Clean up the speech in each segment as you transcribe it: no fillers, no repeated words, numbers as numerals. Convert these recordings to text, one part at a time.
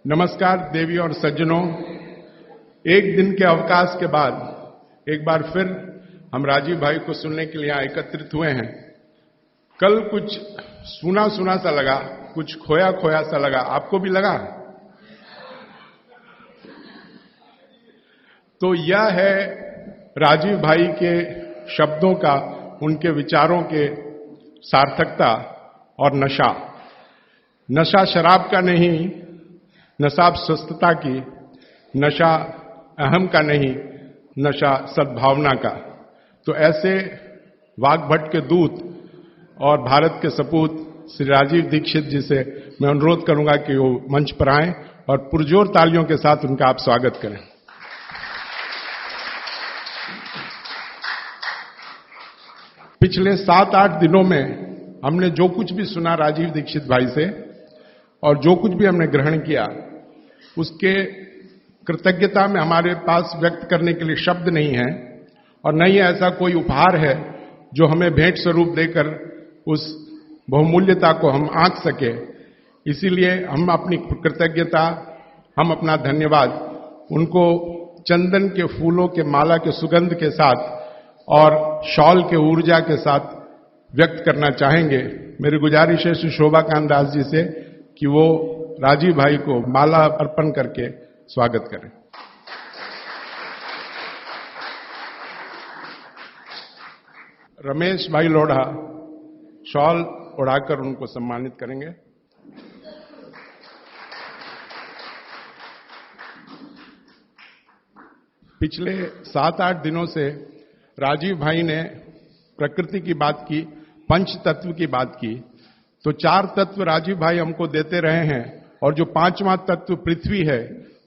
नमस्कार देवी और सज्जनों, एक दिन के अवकाश के बाद एक बार फिर हम राजीव भाई को सुनने के लिए यहाँ एकत्रित हुए हैं। कल कुछ सुना सुना सा लगा, कुछ खोया खोया सा लगा, आपको भी लगा? तो यह है राजीव भाई के शब्दों का, उनके विचारों के सार्थकता और नशा। नशा शराब का नहीं, नशा स्वस्थता की, नशा अहम का नहीं, नशा सद्भावना का। तो ऐसे वाग्भट के दूत और भारत के सपूत श्री राजीव दीक्षित जी से मैं अनुरोध करूंगा कि वो मंच पर आएं और पुरजोर तालियों के साथ उनका आप स्वागत करें। पिछले 7-8 दिनों में हमने जो कुछ भी सुना राजीव दीक्षित भाई से और जो कुछ भी हमने ग्रहण किया, उसके कृतज्ञता में हमारे पास व्यक्त करने के लिए शब्द नहीं है और न ही ऐसा कोई उपहार है जो हमें भेंट स्वरूप देकर उस बहुमूल्यता को हम आंक सके। इसीलिए हम अपनी कृतज्ञता, हम अपना धन्यवाद उनको चंदन के फूलों के माला के सुगंध के साथ और शॉल के ऊर्जा के साथ व्यक्त करना चाहेंगे। मेरी गुजारिश है श्री शोभाकांत दास जी से कि वो राजीव भाई को माला अर्पण करके स्वागत करें। रमेश भाई लोढ़ा शॉल उड़ाकर उनको सम्मानित करेंगे। पिछले 7-8 दिनों से राजीव भाई ने प्रकृति की बात की, पंच तत्व की बात की। तो 4 तत्व राजीव भाई हमको देते रहे हैं और जो 5वां तत्व पृथ्वी है,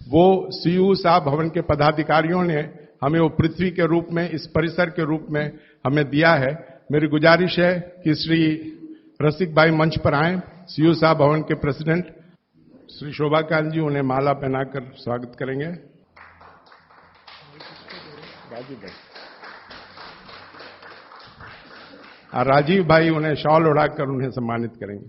वो सीयू साहब भवन के पदाधिकारियों ने हमें वो पृथ्वी के रूप में, इस परिसर के रूप में हमें दिया है। मेरी गुजारिश है कि श्री रसिक भाई मंच पर आए। सीयू साहब भवन के प्रेसिडेंट श्री शोभाकांत जी उन्हें माला पहनाकर स्वागत करेंगे। राजीव भाई उन्हें शॉल उड़ाकर उन्हें सम्मानित करेंगे।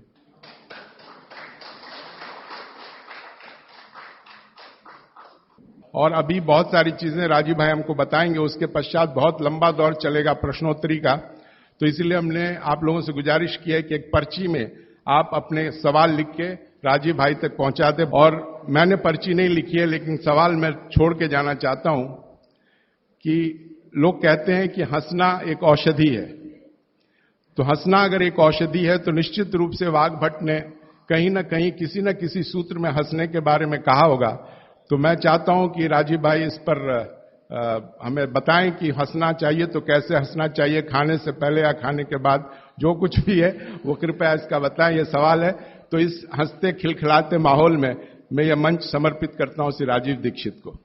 और अभी बहुत सारी चीजें राजीव भाई हमको बताएंगे। उसके पश्चात बहुत लंबा दौर चलेगा प्रश्नोत्तरी का। तो इसीलिए हमने आप लोगों से गुजारिश की है कि एक पर्ची में आप अपने सवाल लिख के राजीव भाई तक पहुंचा दें। और मैंने पर्ची नहीं लिखी है, लेकिन सवाल मैं छोड़ के जाना चाहता हूं कि लोग कहते हैं कि हंसना एक औषधि है। तो हंसना अगर एक औषधि है तो निश्चित रूप से वाग्भट ने कहीं ना कहीं किसी न किसी सूत्र में हंसने के बारे में कहा होगा। तो मैं चाहता हूं कि राजीव भाई इस पर हमें बताएं कि हंसना चाहिए तो कैसे हंसना चाहिए, खाने से पहले या खाने के बाद, जो कुछ भी है वो कृपया इसका बताएं। ये सवाल है। तो इस हंसते खिलखिलाते माहौल में मैं ये मंच समर्पित करता हूं श्री राजीव दीक्षित को।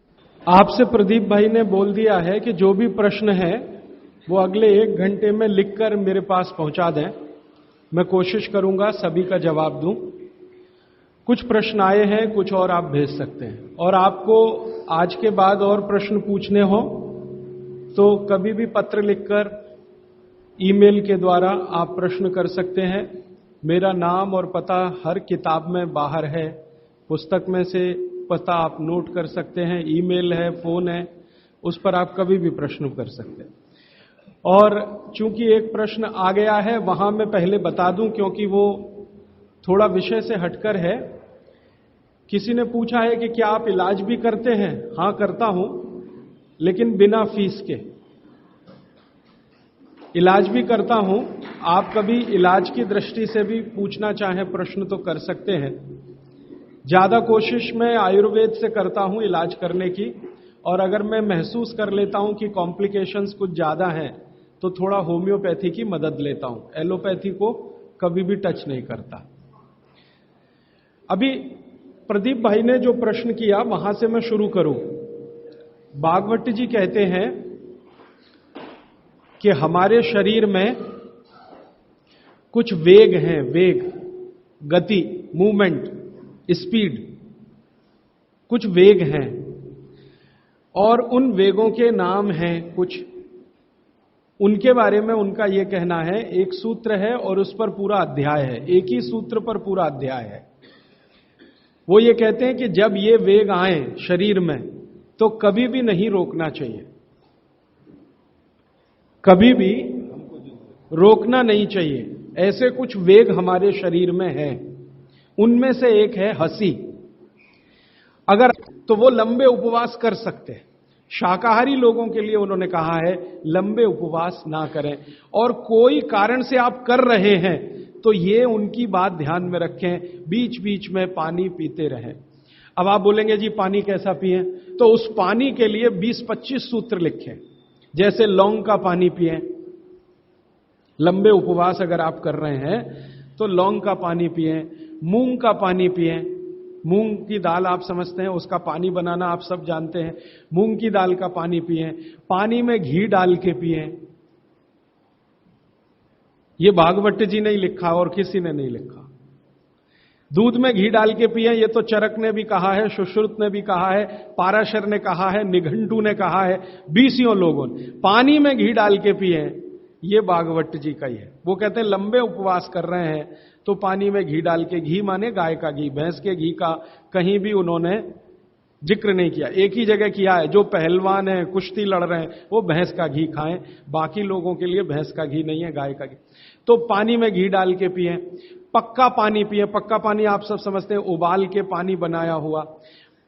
आपसे प्रदीप भाई ने बोल दिया है कि जो भी प्रश्न है वो अगले 1 घंटे में लिखकर मेरे पास पहुंचा दें। मैं कोशिश करूंगा सभी का जवाब दूं। कुछ प्रश्न आए हैं, कुछ और आप भेज सकते हैं। और आपको आज के बाद और प्रश्न पूछने हो तो कभी भी पत्र लिखकर, ईमेल के द्वारा आप प्रश्न कर सकते हैं। मेरा नाम और पता हर किताब में बाहर है। पुस्तक में से पता आप नोट कर सकते हैं, ईमेल है, फोन है, उस पर आप कभी भी प्रश्न कर सकते हैं। और चूंकि एक प्रश्न आ गया है, वहां मैं पहले बता दूं क्योंकि वो थोड़ा विषय से हटकर है। किसी ने पूछा है कि क्या आप इलाज भी करते हैं? हां, करता हूं, लेकिन बिना फीस के इलाज भी करता हूं। आप कभी इलाज की दृष्टि से भी पूछना चाहें प्रश्न तो कर सकते हैं। ज्यादा कोशिश मैं आयुर्वेद से करता हूं इलाज करने की, और अगर मैं महसूस कर लेता हूं कि कॉम्प्लिकेशंस कुछ ज्यादा हैं तो थोड़ा होम्योपैथी की मदद लेता हूं। एलोपैथी को कभी भी टच नहीं करता। अभी प्रदीप भाई ने जो प्रश्न किया वहां से मैं शुरू करूं। भागवत जी कहते हैं कि हमारे शरीर में कुछ वेग हैं, वेग, गति, मूवमेंट, स्पीड, कुछ वेग हैं और उन वेगों के नाम हैं कुछ। उनके बारे में उनका यह कहना है, एक सूत्र है और उस पर पूरा अध्याय है, एक ही सूत्र पर पूरा अध्याय है। वो ये कहते हैं कि जब ये वेग आए शरीर में तो कभी भी नहीं रोकना चाहिए, कभी भी रोकना नहीं चाहिए। ऐसे कुछ वेग हमारे शरीर में है, उनमें से एक है हंसी। अगर तो वो लंबे उपवास कर सकते हैं। शाकाहारी लोगों के लिए उन्होंने कहा है लंबे उपवास ना करें, और कोई कारण से आप कर रहे हैं तो ये उनकी बात ध्यान में रखें, बीच बीच में पानी पीते रहें। अब आप बोलेंगे जी पानी कैसा पिएं, तो उस पानी के लिए 20-25 सूत्र लिखें। जैसे लौंग का पानी पिएं, लंबे उपवास अगर आप कर रहे हैं तो लौंग का पानी पिएं, मूंग का पानी पिएं। मूंग की दाल आप समझते हैं, उसका पानी बनाना आप सब जानते हैं। मूंग की दाल का पानी पिएं, पानी में घी डाल के पिएं। ये भागवत जी ने ही लिखा और किसी ने नहीं लिखा। दूध में घी डाल के पिएं, ये तो चरक ने भी कहा है, सुश्रुत ने भी कहा है, पाराशर ने कहा है, निघंटू ने कहा है, 20 लोगों ने। पानी में घी डाल के पिएं, ये भागवत जी का ही है। वो कहते हैं लंबे उपवास कर रहे हैं तो पानी में घी डाल के, घी माने गाय का घी, भैंस के घी का कहीं भी उन्होंने जिक्र नहीं किया। एक ही जगह किया है, जो पहलवान है, कुश्ती लड़ रहे हैं, वो भैंस का घी खाएं, बाकी लोगों के लिए भैंस का घी नहीं है, गाय का घी। तो पानी में घी डाल के पिए। पक्का पानी पिए। पक्का पानी आप सब समझते हैं, उबाल के पानी बनाया हुआ।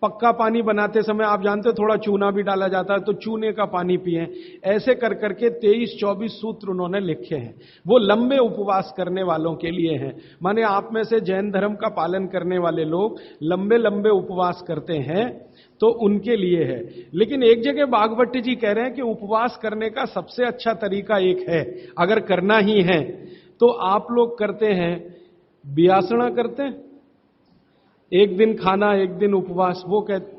पक्का पानी बनाते समय आप जानते हो थोड़ा चूना भी डाला जाता है, तो चूने का पानी पिए। ऐसे कर करके 23-24 सूत्र उन्होंने लिखे हैं। वो लंबे उपवास करने वालों के लिए हैं। माने आप में से जैन धर्म का पालन करने वाले लोग लंबे लंबे उपवास करते हैं तो उनके लिए है। लेकिन एक जगह भागवत जी कह रहे हैं कि उपवास करने का सबसे अच्छा तरीका एक है, अगर करना ही है तो आप लोग करते हैं, बियासना करते हैं, एक दिन खाना एक दिन उपवास। वो कहते,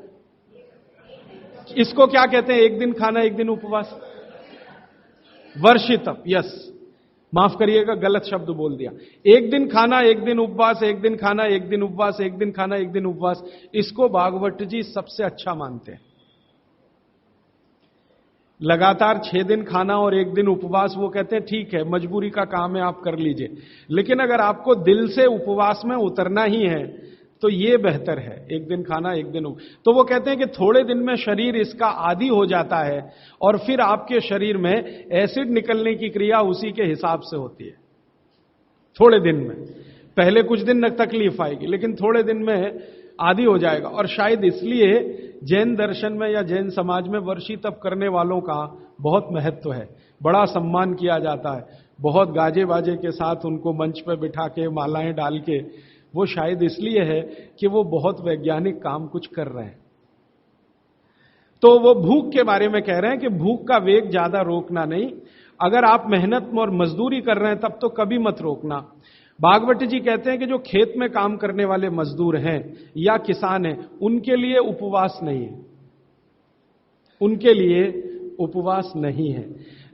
इसको क्या कहते हैं, एक दिन खाना एक दिन उपवास? वर्षितप। यस, माफ करिएगा, गलत शब्द बोल दिया। एक दिन खाना एक दिन उपवास, एक दिन खाना एक दिन उपवास, एक दिन खाना एक दिन उपवास, इसको भागवत जी सबसे अच्छा मानते हैं। लगातार 6 दिन खाना और एक दिन उपवास, वो कहते हैं ठीक है, मजबूरी का काम है, आप कर लीजिए। लेकिन अगर आपको दिल से उपवास में उतरना ही है तो ये बेहतर है, एक दिन खाना एक दिन तो वो कहते हैं कि थोड़े दिन में शरीर इसका आदी हो जाता है और फिर आपके शरीर में एसिड निकलने की क्रिया उसी के हिसाब से होती है। थोड़े दिन में, पहले कुछ दिन तकलीफ आएगी, लेकिन थोड़े दिन में आदी हो जाएगा। और शायद इसलिए जैन दर्शन में या जैन समाज में वर्षी तप करने वालों का बहुत महत्व है, बड़ा सम्मान किया जाता है। बहुत गाजे बाजे के साथ उनको मंच पर बिठा के मालाएं डाल के, वो शायद इसलिए है कि वो बहुत वैज्ञानिक काम कुछ कर रहे हैं। तो वो भूख के बारे में कह रहे हैं कि भूख का वेग ज्यादा रोकना नहीं। अगर आप मेहनत और मजदूरी कर रहे हैं तब तो कभी मत रोकना। भागवत जी कहते हैं कि जो खेत में काम करने वाले मजदूर हैं या किसान हैं, उनके लिए उपवास नहीं है, उनके लिए उपवास नहीं है।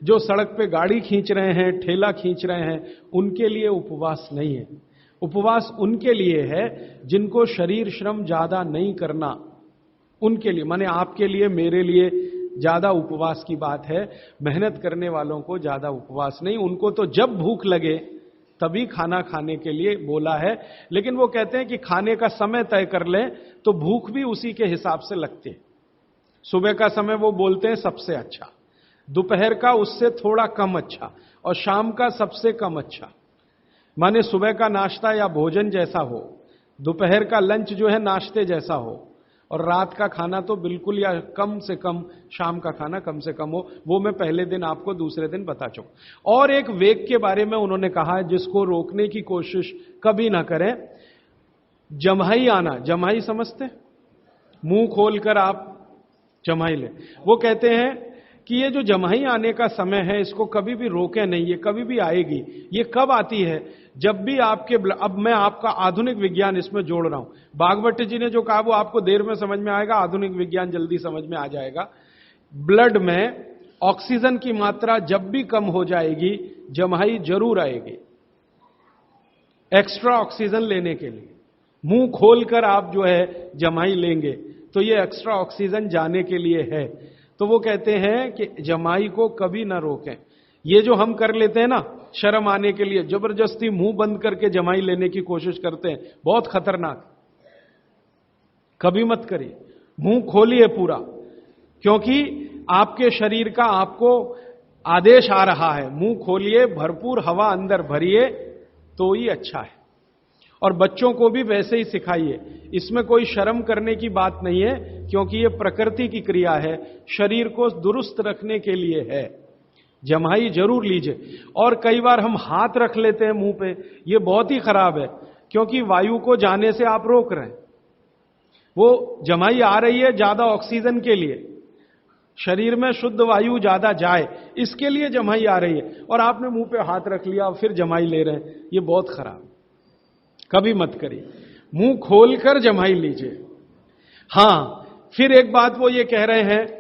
जो सड़क पे गाड़ी खींच रहे हैं, ठेला खींच रहे हैं, उनके लिए उपवास नहीं है। उपवास उनके लिए है जिनको शरीर श्रम ज्यादा नहीं करना, उनके लिए। माने आपके लिए, मेरे लिए ज्यादा उपवास की बात है, मेहनत करने वालों को ज्यादा उपवास नहीं। उनको तो जब भूख लगे तभी खाना खाने के लिए बोला है। लेकिन वो कहते हैं कि खाने का समय तय कर लें तो भूख भी उसी के हिसाब से लगती है। सुबह का समय वो बोलते हैं सबसे अच्छा, दोपहर का उससे थोड़ा कम अच्छा, और शाम का सबसे कम अच्छा। माने सुबह का नाश्ता या भोजन जैसा हो, दोपहर का लंच जो है नाश्ते जैसा हो, और रात का खाना तो बिल्कुल या कम से कम, शाम का खाना कम से कम हो। वो मैं पहले दिन आपको दूसरे दिन बता चुका। और एक वेग के बारे में उन्होंने कहा है जिसको रोकने की कोशिश कभी ना करें, जम्हाई आना। जम्हाई समझते? मुंह खोलकर आप जम्हाई लें। वो कहते हैं कि ये जो जम्हाई आने का समय है इसको कभी भी रोके नहीं, ये कभी भी आएगी। ये कब आती है? जब भी आपके, अब मैं आपका आधुनिक विज्ञान इसमें जोड़ रहा हूं। भागवत जी ने जो कहा वो आपको देर में समझ में आएगा, आधुनिक विज्ञान जल्दी समझ में आ जाएगा। ब्लड में ऑक्सीजन की मात्रा जब भी कम हो जाएगी, जम्हाई जरूर आएगी एक्स्ट्रा ऑक्सीजन लेने के लिए। मुंह खोलकर आप जो है जम्हाई लेंगे तो ये एक्स्ट्रा ऑक्सीजन जाने के लिए है। तो वो कहते हैं कि जमाई को कभी ना रोकें। ये जो हम कर लेते हैं ना, शर्म आने के लिए जबरदस्ती मुंह बंद करके जमाई लेने की कोशिश करते हैं, बहुत खतरनाक। कभी मत करिए। मुंह खोलिए पूरा, क्योंकि आपके शरीर का आपको आदेश आ रहा है। मुंह खोलिए, भरपूर हवा अंदर भरिए, तो ही अच्छा है। और बच्चों को भी वैसे ही सिखाइए। इसमें कोई शर्म करने की बात नहीं है, क्योंकि यह प्रकृति की क्रिया है, शरीर को दुरुस्त रखने के लिए है। जमाई जरूर लीजिए। और कई बार हम हाथ रख लेते हैं मुंह पे, यह बहुत ही खराब है, क्योंकि वायु को जाने से आप रोक रहे हैं। वो जमाई आ रही है ज्यादा ऑक्सीजन के लिए, शरीर में शुद्ध वायु ज्यादा जाए, इसके लिए जमाई आ रही है, और आपने मुंह पे हाथ रख लिया और फिर जमाई ले रहे हैं। यह बहुत खराब, कभी मत करिए। मुंह खोलकर जमाई लीजिए। हां, फिर एक बात वो ये कह रहे हैं,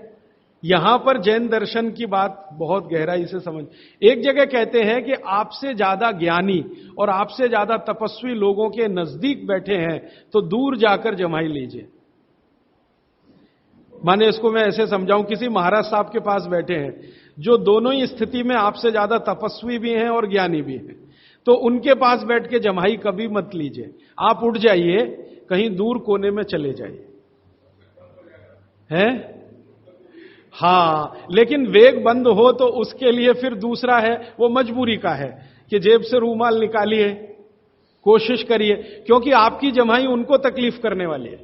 यहां पर जैन दर्शन की बात बहुत गहराई से समझ। एक जगह कहते हैं कि आपसे ज्यादा ज्ञानी और आपसे ज्यादा तपस्वी लोगों के नजदीक बैठे हैं, तो दूर जाकर जमाई लीजिए। माने इसको मैं ऐसे समझाऊं, किसी महाराज साहब के पास बैठे हैं, जो दोनों ही स्थिति में आपसे ज्यादा तपस्वी भी हैं और ज्ञानी भी हैं, तो उनके पास बैठ के जमाई कभी मत लीजिए। आप उठ जाइए, कहीं दूर कोने में चले जाइए। हैं? हां, लेकिन वेग बंद हो तो उसके लिए फिर दूसरा है, वो मजबूरी का है कि जेब से रूमाल निकालिए, कोशिश करिए, क्योंकि आपकी जमाई उनको तकलीफ करने वाली है।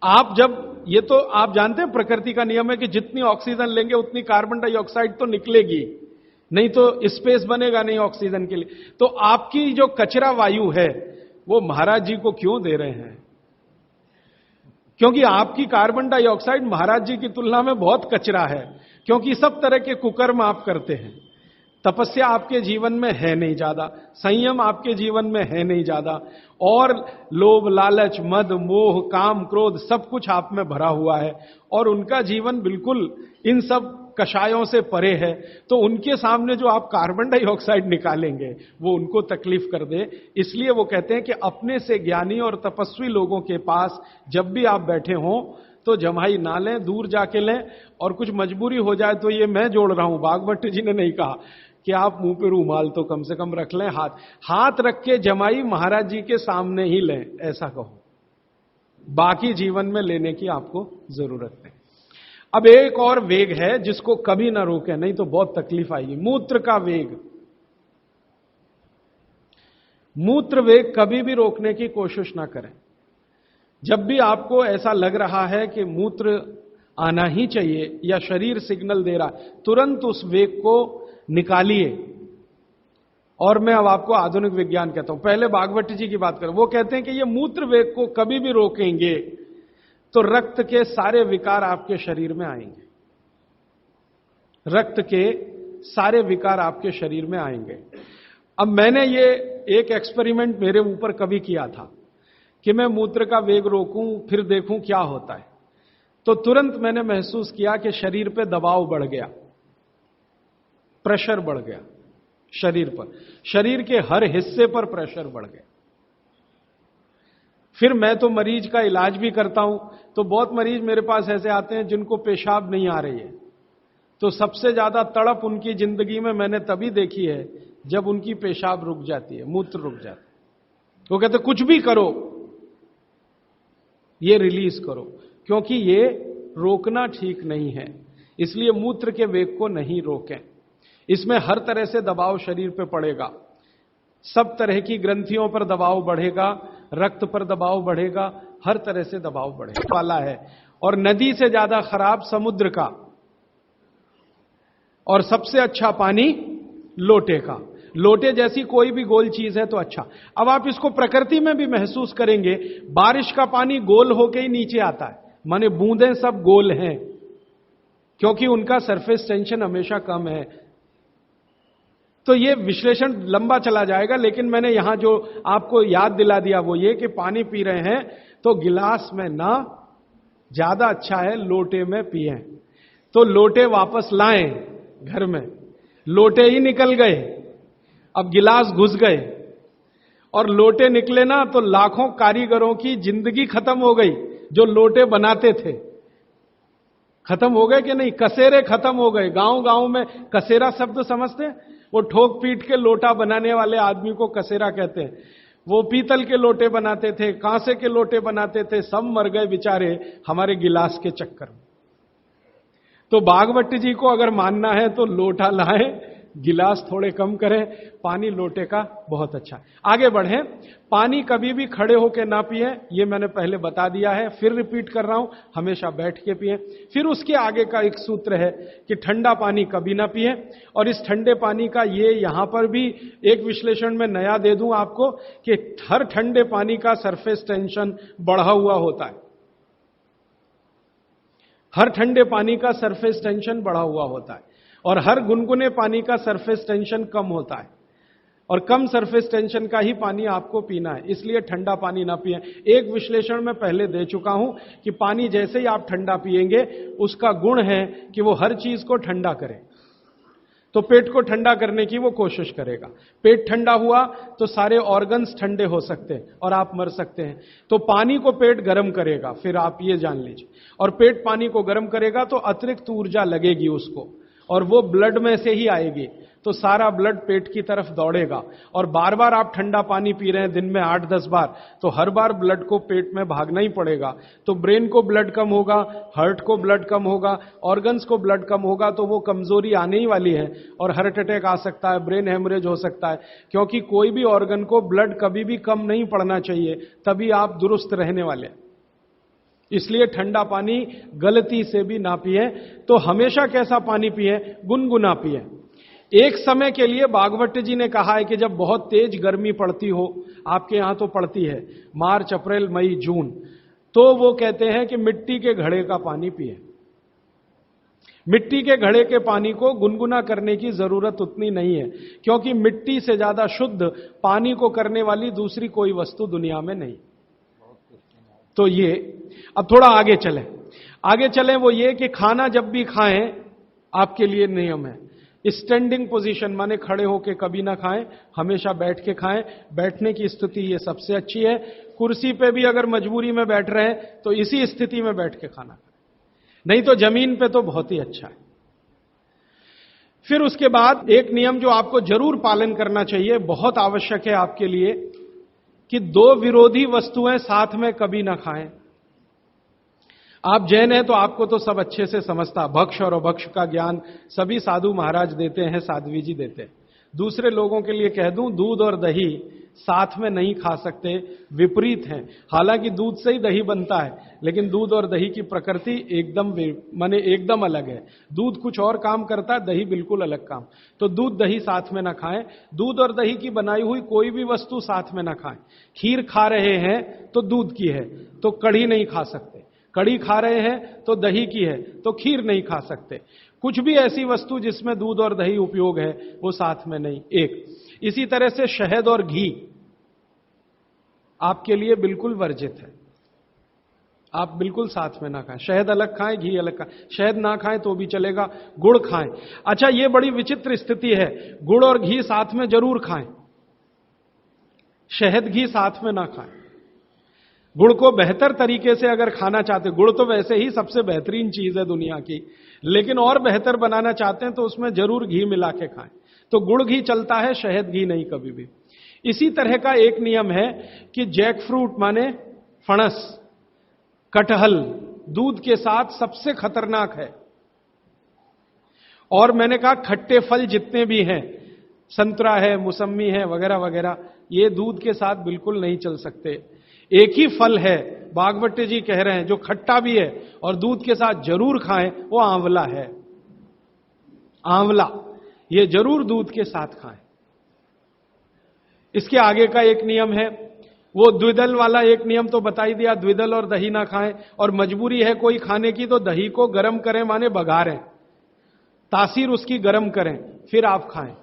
आप जब, ये तो आप जानते हैं प्रकृति का नियम है कि जितनी ऑक्सीजन लेंगे उतनी कार्बन डाइऑक्साइड तो निकलेगी, नहीं तो स्पेस बनेगा नहीं ऑक्सीजन के लिए। तो आपकी जो कचरा वायु है वो महाराज जी को क्यों दे रहे हैं? क्योंकि आपकी कार्बन डाइऑक्साइड महाराज जी की तुलना में बहुत कचरा है, क्योंकि सब तरह के कुकर्म आप करते हैं। तपस्या आपके जीवन में है नहीं ज्यादा, संयम आपके जीवन में है नहीं ज्यादा, और लोभ, लालच, मद, मोह, काम, क्रोध सब कुछ आप में भरा हुआ है, और उनका जीवन बिल्कुल इन सब कषायों से परे है। तो उनके सामने जो आप कार्बन डाइऑक्साइड निकालेंगे वो उनको तकलीफ कर दे। इसलिए वो कहते हैं कि अपने से ज्ञानी और तपस्वी लोगों के पास जब भी आप बैठे हों तो जमाई ना लें, दूर जाके लें। और कुछ मजबूरी हो जाए तो ये मैं जोड़ रहा हूं, भागवत जी ने नहीं कहा कि आप मुंह पे रूमाल तो कम से कम रख लें। हाथ रख के जमाई महाराज जी के सामने ही लें, ऐसा कहो। बाकी जीवन में लेने की आपको जरूरत नहीं। अब एक और वेग है जिसको कभी ना रोकें, नहीं तो बहुत तकलीफ आएगी। मूत्र का वेग। मूत्र वेग कभी भी रोकने की कोशिश ना करें। जब भी आपको ऐसा लग रहा है कि मूत्र आना ही चाहिए या शरीर सिग्नल दे रहा, तुरंत उस वेग को निकालिए। और मैं अब आपको आधुनिक विज्ञान कहता हूं। पहले भागवत जी की बात करें, वो कहते हैं कि ये मूत्र वेग को कभी भी रोकेंगे तो रक्त के सारे विकार आपके शरीर में आएंगे। रक्त के सारे विकार आपके शरीर में आएंगे। अब मैंने ये एक एक्सपेरिमेंट मेरे ऊपर कभी किया था कि मैं मूत्र का वेग रोकूं, फिर देखूं क्या होता है। तो तुरंत मैंने महसूस किया कि शरीर पे दबाव बढ़ गया, प्रेशर बढ़ गया शरीर पर, शरीर के हर हिस्से पर प्रेशर बढ़ गया। फिर मैं तो मरीज का इलाज भी करता हूं, तो बहुत मरीज मेरे पास ऐसे आते हैं जिनको पेशाब नहीं आ रही है। तो सबसे ज्यादा तड़प उनकी जिंदगी में मैंने तभी देखी है जब उनकी पेशाब रुक जाती है, मूत्र रुक जाता है। वो कहते कुछ भी करो, ये रिलीज करो, क्योंकि ये रोकना ठीक नहीं है। इसलिए मूत्र के वेग को नहीं रोकें। इसमें हर तरह से दबाव शरीर पे पड़ेगा, सब तरह की ग्रंथियों पर दबाव बढ़ेगा, रक्त पर दबाव बढ़ेगा, हर तरह से दबाव बढ़ेगा वाला है। और नदी से ज्यादा खराब समुद्र का, और सबसे अच्छा पानी लोटे का। लोटे जैसी कोई भी गोल चीज है तो अच्छा। अब आप इसको प्रकृति में भी महसूस करेंगे, बारिश का पानी गोल होके ही नीचे आता है, माने बूंदें सब गोल हैं, क्योंकि उनका सरफेस टेंशन हमेशा कम है। तो ये विश्लेषण लंबा चला जाएगा, लेकिन मैंने यहां जो आपको याद दिला दिया वो ये कि पानी पी रहे हैं तो गिलास में ना, ज्यादा अच्छा है लोटे में पिएं। तो लोटे वापस लाएं घर में, लोटे ही निकल गए, अब गिलास घुस गए, और लोटे निकले ना तो लाखों कारीगरों की जिंदगी खत्म हो गई जो लोटे बनाते थे। खत्म हो गए कि नहीं? कसेरे खत्म हो गए। गांव गांव में कसेरा शब्द समझते हैं? वो ठोक पीट के लोटा बनाने वाले आदमी को कसेरा कहते हैं। वो पीतल के लोटे बनाते थे, कांसे के लोटे बनाते थे, सब मर गए बेचारे हमारे गिलास के चक्कर में। तो भागवत जी को अगर मानना है तो लोटा लाएं, गिलास थोड़े कम करें, पानी लोटे का बहुत अच्छा है। आगे बढ़ें। पानी कभी भी खड़े होकर ना पिए, ये मैंने पहले बता दिया है, फिर रिपीट कर रहा हूं, हमेशा बैठ के पिए। फिर उसके आगे का एक सूत्र है कि ठंडा पानी कभी ना पिए। और इस ठंडे पानी का ये यहां पर भी एक विश्लेषण में नया दे दूं आपको कि हर ठंडे पानी का सरफेस टेंशन बढ़ा हुआ होता है। हर ठंडे पानी का सरफेस टेंशन बढ़ा हुआ होता है और हर गुनगुने पानी का सरफेस टेंशन कम होता है, और कम सरफेस टेंशन का ही पानी आपको पीना है, इसलिए ठंडा पानी ना पिए। एक विश्लेषण में पहले दे चुका हूं कि पानी जैसे ही आप ठंडा पिएंगे उसका गुण है कि वो हर चीज को ठंडा करे, तो पेट को ठंडा करने की वो कोशिश करेगा। पेट ठंडा हुआ तो सारे ऑर्गन्स ठंडे हो सकते हैं और आप मर सकते हैं। तो पानी को पेट गर्म करेगा, फिर आप ये जान लीजिए, और पेट पानी को गर्म करेगा तो अतिरिक्त ऊर्जा लगेगी उसको, और वो ब्लड में से ही आएगी, तो सारा ब्लड पेट की तरफ दौड़ेगा। और बार बार आप ठंडा पानी पी रहे हैं दिन में 8-10 बार, तो हर बार ब्लड को पेट में भागना ही पड़ेगा। तो ब्रेन को ब्लड कम होगा, हार्ट को ब्लड कम होगा, ऑर्गन्स को ब्लड कम होगा, तो वो कमजोरी आने ही वाली है और हार्ट अटैक आ सकता है, ब्रेन हेमरेज हो सकता है। क्योंकि कोई भी ऑर्गन को ब्लड कभी भी कम नहीं पड़ना चाहिए, तभी आप दुरुस्त रहने वाले हैं। इसलिए ठंडा पानी गलती से भी ना पिए। तो हमेशा कैसा पानी पिए? गुनगुना पिए। एक समय के लिए भागवत जी ने कहा है कि जब बहुत तेज गर्मी पड़ती हो, आपके यहां तो पड़ती है मार्च, अप्रैल, मई, जून, तो वो कहते हैं कि मिट्टी के घड़े का पानी पिए। मिट्टी के घड़े के पानी को गुनगुना करने की जरूरत उतनी नहीं है, क्योंकि मिट्टी से ज्यादा शुद्ध पानी को करने वाली दूसरी कोई वस्तु दुनिया में नहीं। तो ये अब थोड़ा आगे चलें वो ये कि खाना जब भी खाएं, आपके लिए नियम है, स्टैंडिंग पोजीशन माने खड़े होके कभी ना खाएं, हमेशा बैठ के खाएं। बैठने की स्थिति ये सबसे अच्छी है। कुर्सी पे भी अगर मजबूरी में बैठ रहे हैं तो इसी स्थिति में बैठ के खाना खाएं, नहीं तो जमीन पे तो बहुत ही अच्छा है। फिर उसके बाद एक नियम जो आपको जरूर पालन करना चाहिए, बहुत आवश्यक है आपके लिए, कि दो विरोधी वस्तुएं साथ में कभी ना खाएं। आप जैन हैं तो आपको तो सब अच्छे से समझता, भक्ष और अभक्ष का ज्ञान सभी साधु महाराज देते हैं, साध्वी जी देते हैं। दूसरे लोगों के लिए कह दूं, दूध और दही साथ में नहीं खा सकते, विपरीत हैं। हालांकि दूध से ही दही बनता है, लेकिन दूध और दही की प्रकृति एकदम अलग है। दूध कुछ और काम करता है, दही बिल्कुल अलग काम। तो दूध दही साथ में ना खाएं। दूध और दही की बनाई हुई कोई भी वस्तु साथ में ना खाएं। खीर खा रहे हैं तो दूध की है, तो कढ़ी नहीं खा सकते। कढ़ी खा रहे हैं तो दही की है, तो खीर नहीं खा सकते। कुछ भी ऐसी वस्तु जिसमें दूध और दही उपयोग है, वो साथ में नहीं। एक इसी तरह से शहद और घी आपके लिए बिल्कुल वर्जित है, आप बिल्कुल साथ में ना खाएं। शहद अलग खाएं, घी अलग खाएं। शहद ना खाएं तो भी चलेगा, गुड़ खाएं। अच्छा, ये बड़ी विचित्र स्थिति है, गुड़ और घी साथ में जरूर खाएं, शहद घी साथ में ना खाएं। गुड़ को बेहतर तरीके से अगर खाना चाहते, गुड़ तो वैसे ही सबसे बेहतरीन चीज है दुनिया की, लेकिन और बेहतर बनाना चाहते हैं तो उसमें जरूर घी मिला के खाएं। तो गुड़ घी चलता है, शहद घी नहीं कभी भी। इसी तरह का एक नियम है कि जैक फ्रूट माने फणस, कटहल दूध के साथ सबसे खतरनाक है। और मैंने कहा खट्टे फल जितने भी हैं, संतरा है, मौसम्मी है, वगैरह वगैरह, ये दूध के साथ बिल्कुल नहीं चल सकते। एक ही फल है, भागवत जी कह रहे हैं, जो खट्टा भी है और दूध के साथ जरूर खाएं, वो आंवला है। आंवला ये जरूर दूध के साथ खाएं। इसके आगे का एक नियम है, वो द्विदल वाला एक नियम तो बता ही दिया, द्विदल और दही ना खाएं। और मजबूरी है कोई खाने की तो दही को गर्म करें, माने बघारें, तासीर उसकी गर्म करें, फिर आप खाएं,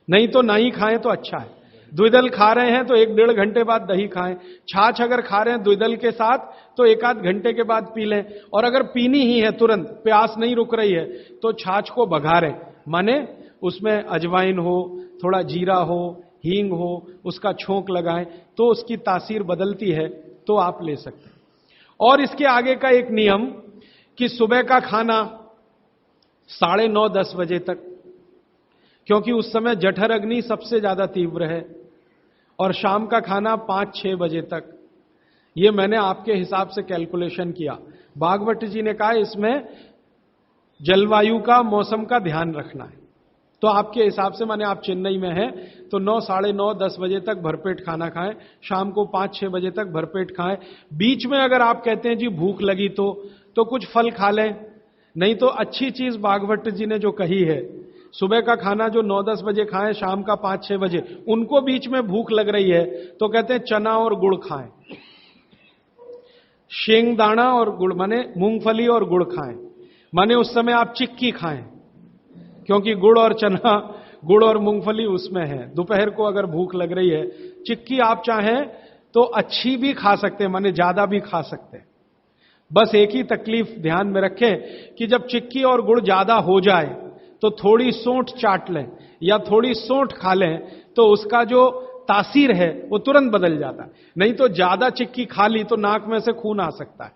नहीं तो ना ही खाएं तो अच्छा है। द्विदल खा रहे हैं तो 1-1.5 घंटे बाद दही खाएं। छाछ अगर खा रहे हैं द्विदल के साथ तो 1-8 घंटे के बाद पी लें। और अगर पीनी ही है तुरंत, प्यास नहीं रुक रही है, तो छाछ को बघारें, माने उसमें अजवाइन हो, थोड़ा जीरा हो, हींग हो, उसका छोंक लगाएं तो उसकी तासीर बदलती है, तो आप ले सकते हैं। और इसके आगे का एक नियम कि सुबह का खाना 9:30-10 बजे तक, क्योंकि उस समय जठर अग्नि सबसे ज्यादा तीव्र है और शाम का खाना 5-6 बजे तक। ये मैंने आपके हिसाब से कैलकुलेशन किया। भागवत जी ने कहा इसमें जलवायु का, मौसम का ध्यान रखना है। तो आपके हिसाब से, माने आप चेन्नई में हैं तो 9, साढ़े 9, 10 बजे तक भरपेट खाना खाएं, शाम को 5-6 बजे तक भरपेट खाएं। बीच में अगर आप कहते हैं जी भूख लगी तो कुछ फल खा लें, नहीं तो अच्छी चीज भागवत जी ने जो कही है, सुबह का खाना जो 9-10 बजे खाएं, शाम का 5-6 बजे, उनको बीच में भूख लग रही है तो कहते हैं चना और गुड़ खाएं, शेंगदाना और गुड़, माने मूंगफली और गुड़ खाएं, माने उस समय आप चिक्की खाएं, क्योंकि गुड़ और चना, गुड़ और मूंगफली उसमें है। दोपहर को अगर भूख लग रही है, चिक्की आप चाहें तो अच्छी भी खा सकते हैं, माने ज्यादा भी खा सकते हैं। बस एक ही तकलीफ ध्यान में रखें कि जब चिक्की और गुड़ ज्यादा हो जाए तो थोड़ी सोंठ चाट लें या थोड़ी सोंठ खा लें, तो उसका जो तासीर है वो तुरंत बदल जाता है। नहीं तो ज्यादा चिक्की खा ली तो नाक में से खून आ सकता है।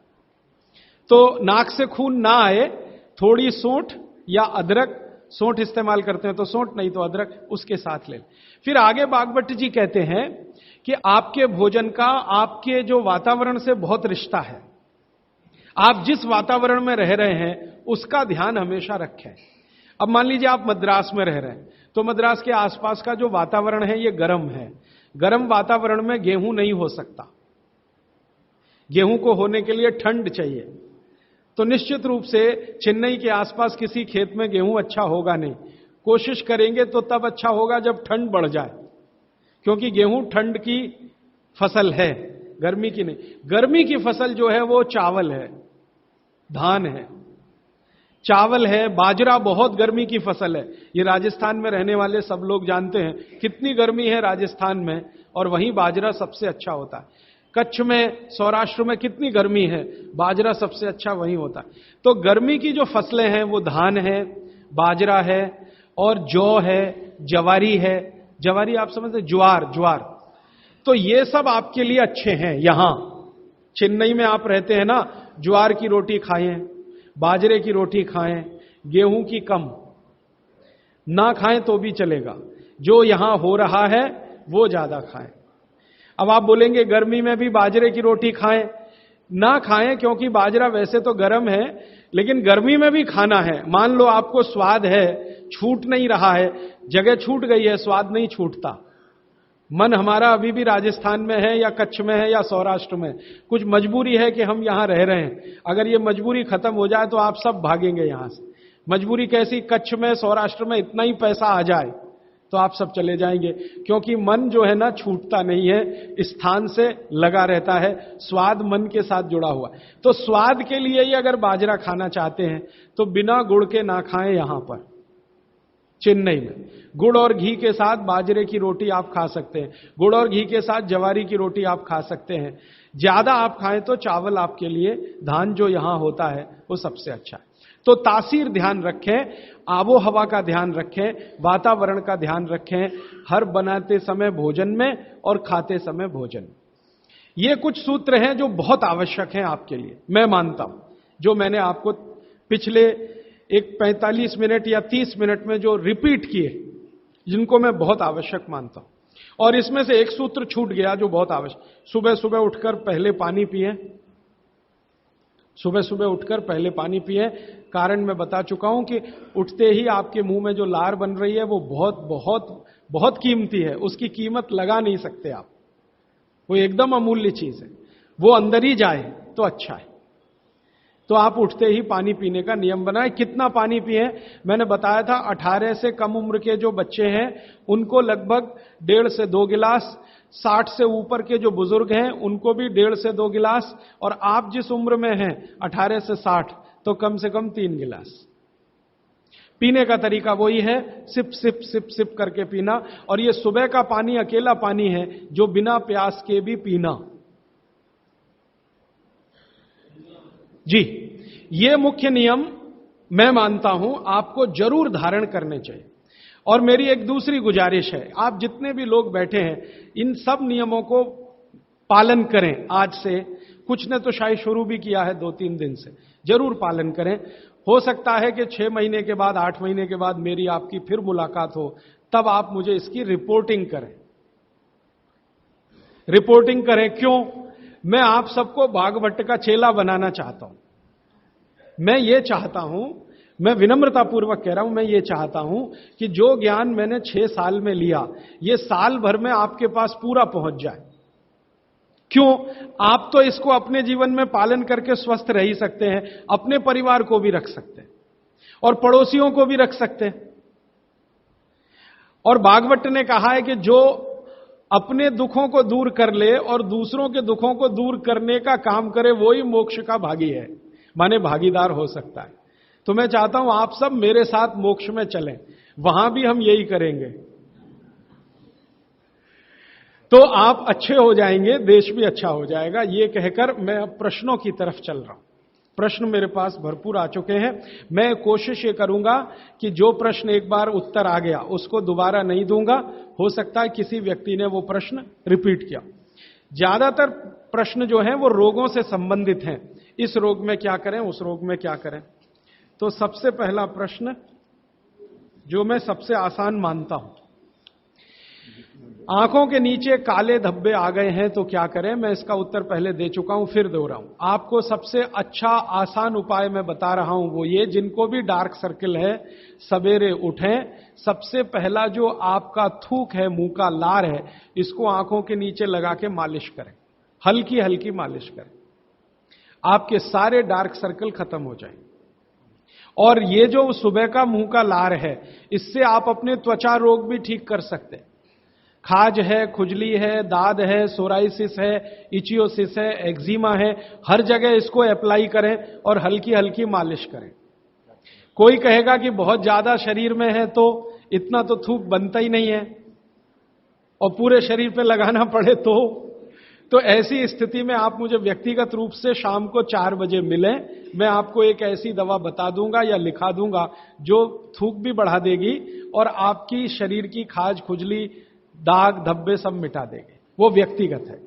तो नाक से खून ना आए, थोड़ी सोंठ या अदरक, सोंठ इस्तेमाल करते हैं तो सोंठ, नहीं तो अदरक, उसके साथ ले। फिर आगे भागवत जी कहते हैं कि आपके भोजन का आपके जो वातावरण से बहुत रिश्ता है। आप जिस वातावरण में रह रहे हैं उसका ध्यान हमेशा रखें। अब मान लीजिए आप मद्रास में रह रहे हैं, तो मद्रास के आसपास का जो वातावरण है ये गर्म है। गर्म वातावरण में गेहूं नहीं हो सकता। गेहूं को होने के लिए ठंड चाहिए। तो निश्चित रूप से चेन्नई के आसपास किसी खेत में गेहूं अच्छा होगा नहीं। कोशिश करेंगे तो तब अच्छा होगा जब ठंड बढ़ जाए, क्योंकि गेहूं ठंड की फसल है, गर्मी की नहीं। गर्मी की फसल जो है वो चावल है, धान है, चावल है, बाजरा बहुत गर्मी की फसल है। ये राजस्थान में रहने वाले सब लोग जानते हैं कितनी गर्मी है राजस्थान में, और वहीं बाजरा सबसे अच्छा होता है। कच्छ में, सौराष्ट्र में कितनी गर्मी है, बाजरा सबसे अच्छा वहीं होता है। तो गर्मी की जो फसलें हैं वो धान है, बाजरा है और जौ है, जवारी है। जवारी आप समझते, ज्वार। तो ये सब आपके लिए अच्छे हैं। यहां चेन्नई में आप रहते हैं ना, ज्वार की रोटी खाएं, बाजरे की रोटी खाएं, गेहूं की कम ना खाएं तो भी चलेगा। जो यहां हो रहा है वो ज्यादा खाएं। अब आप बोलेंगे गर्मी में भी बाजरे की रोटी खाएं, ना खाएं, क्योंकि बाजरा वैसे तो गर्म है, लेकिन गर्मी में भी खाना है। मान लो आपको स्वाद है, छूट नहीं रहा है, जगह छूट गई है, स्वाद नहीं छूटता। मन हमारा अभी भी राजस्थान में है या कच्छ में है या सौराष्ट्र में। कुछ मजबूरी है कि हम यहां रह रहे हैं। अगर ये मजबूरी खत्म हो जाए तो आप सब भागेंगे यहां से। मजबूरी कैसी? कच्छ में, सौराष्ट्र में इतना ही पैसा आ जाए तो आप सब चले जाएंगे, क्योंकि मन जो है ना छूटता नहीं है, स्थान से लगा रहता है। स्वाद मन के साथ जुड़ा हुआ। तो स्वाद के लिए ही अगर बाजरा खाना चाहते हैं तो बिना गुड़ के ना खाएं। यहां पर चेन्नई में गुड़ और घी के साथ बाजरे की रोटी आप खा सकते हैं, गुड़ और घी के साथ जवारी की रोटी आप खा सकते हैं। ज्यादा आप खाएं तो चावल आपके लिए, धान जो यहां होता है वो सबसे अच्छा है। तो तासीर ध्यान रखें, आबो हवा का ध्यान रखें, वातावरण का ध्यान रखें, हर बनाते समय भोजन में और खाते समय भोजन में। ये कुछ सूत्र हैं जो बहुत आवश्यक हैं आपके लिए, मैं मानता हूं। जो मैंने आपको पिछले एक 45 मिनट या 30 मिनट में जो रिपीट किए, जिनको मैं बहुत आवश्यक मानता हूं। और इसमें से एक सूत्र छूट गया जो बहुत आवश्यक। सुबह सुबह उठकर पहले पानी पिए, सुबह सुबह उठकर पहले पानी पिए। कारण मैं बता चुका हूं कि उठते ही आपके मुंह में जो लार बन रही है वो बहुत बहुत बहुत कीमती है, उसकी कीमत लगा नहीं सकते आप। वो एकदम अमूल्य चीज है, वो अंदर ही जाए तो अच्छा है। तो आप उठते ही पानी पीने का नियम बनाएं। कितना पानी पिए? मैंने बताया था 18 से कम उम्र के जो बच्चे हैं उनको लगभग 1.5 से 2 गिलास, 60 से ऊपर के जो बुजुर्ग हैं उनको भी 1.5 से 2 गिलास, और आप जिस उम्र में हैं 18 से 60 तो कम से कम 3 गिलास। पीने का तरीका वही है, सिप सिप सिप सिप करके पीना। और ये सुबह का पानी अकेला पानी है जो बिना प्यास के भी पीना। जी, ये मुख्य नियम मैं मानता हूं आपको जरूर धारण करने चाहिए। और मेरी एक दूसरी गुजारिश है, आप जितने भी लोग बैठे हैं इन सब नियमों को पालन करें। आज से कुछ ने तो शायद शुरू भी किया है 2-3 दिन से, जरूर पालन करें। हो सकता है कि 6 महीने के बाद, 8 महीने के बाद मेरी आपकी फिर मुलाकात हो, तब आप मुझे इसकी रिपोर्टिंग करें। रिपोर्टिंग करें। क्यों? मैं आप सबको भागवत का चेला बनाना चाहता हूं। मैं ये चाहता हूं, मैं विनम्रतापूर्वक कह रहा हूं, मैं ये चाहता हूं कि जो ज्ञान मैंने 6 साल में लिया, ये साल भर में आपके पास पूरा पहुंच जाए। क्यों? आप तो इसको अपने जीवन में पालन करके स्वस्थ रह ही सकते हैं, अपने परिवार को भी रख सकते हैं और पड़ोसियों को भी रख सकते हैं। और भागवत ने कहा है कि जो अपने दुखों को दूर कर ले और दूसरों के दुखों को दूर करने का काम करे, वो ही मोक्ष का भागी है, माने भागीदार हो सकता है। तो मैं चाहता हूं आप सब मेरे साथ मोक्ष में चलें, वहां भी हम यही करेंगे, तो आप अच्छे हो जाएंगे, देश भी अच्छा हो जाएगा। ये कहकर मैं अब प्रश्नों की तरफ चल रहा हूं। प्रश्न मेरे पास भरपूर आ चुके हैं। मैं कोशिश ये करूंगा कि जो प्रश्न एक बार उत्तर आ गया उसको दोबारा नहीं दूंगा। हो सकता है किसी व्यक्ति ने वो प्रश्न रिपीट किया। ज्यादातर प्रश्न जो हैं वो रोगों से संबंधित हैं, इस रोग में क्या करें, उस रोग में क्या करें। तो सबसे पहला प्रश्न जो मैं सबसे आसान मानता हूं, आंखों के नीचे काले धब्बे आ गए हैं तो क्या करें। मैं इसका उत्तर पहले दे चुका हूं, फिर दोहराऊं। आपको सबसे अच्छा आसान उपाय मैं बता रहा हूं, वो ये, जिनको भी डार्क सर्किल है सवेरे उठें, सबसे पहला जो आपका थूक है, मुंह का लार है, इसको आंखों के नीचे लगा के मालिश करें, हल्की हल्की मालिश करें। आपके सारे डार्क सर्कल खत्म हो जाएंगे। और ये जो सुबह का मुंह का लार है, इससे आप अपने त्वचा रोग भी ठीक कर सकते हैं। खाज है, खुजली है, दाद है, सोराइसिस है, इचियोसिस है, एक्जिमा है, हर जगह इसको अप्लाई करें और हल्की हल्की मालिश करें। कोई कहेगा कि बहुत ज्यादा शरीर में है तो इतना तो थूक बनता ही नहीं है और पूरे शरीर पे लगाना पड़े तो ऐसी स्थिति में आप मुझे व्यक्तिगत रूप से शाम को 4 बजे मिलें, मैं आपको एक ऐसी दवा बता दूंगा या लिखा दूंगा जो थूक भी बढ़ा देगी और आपकी शरीर की खाज, खुजली, दाग, धब्बे सब मिटा देंगे। वो व्यक्तिगत है।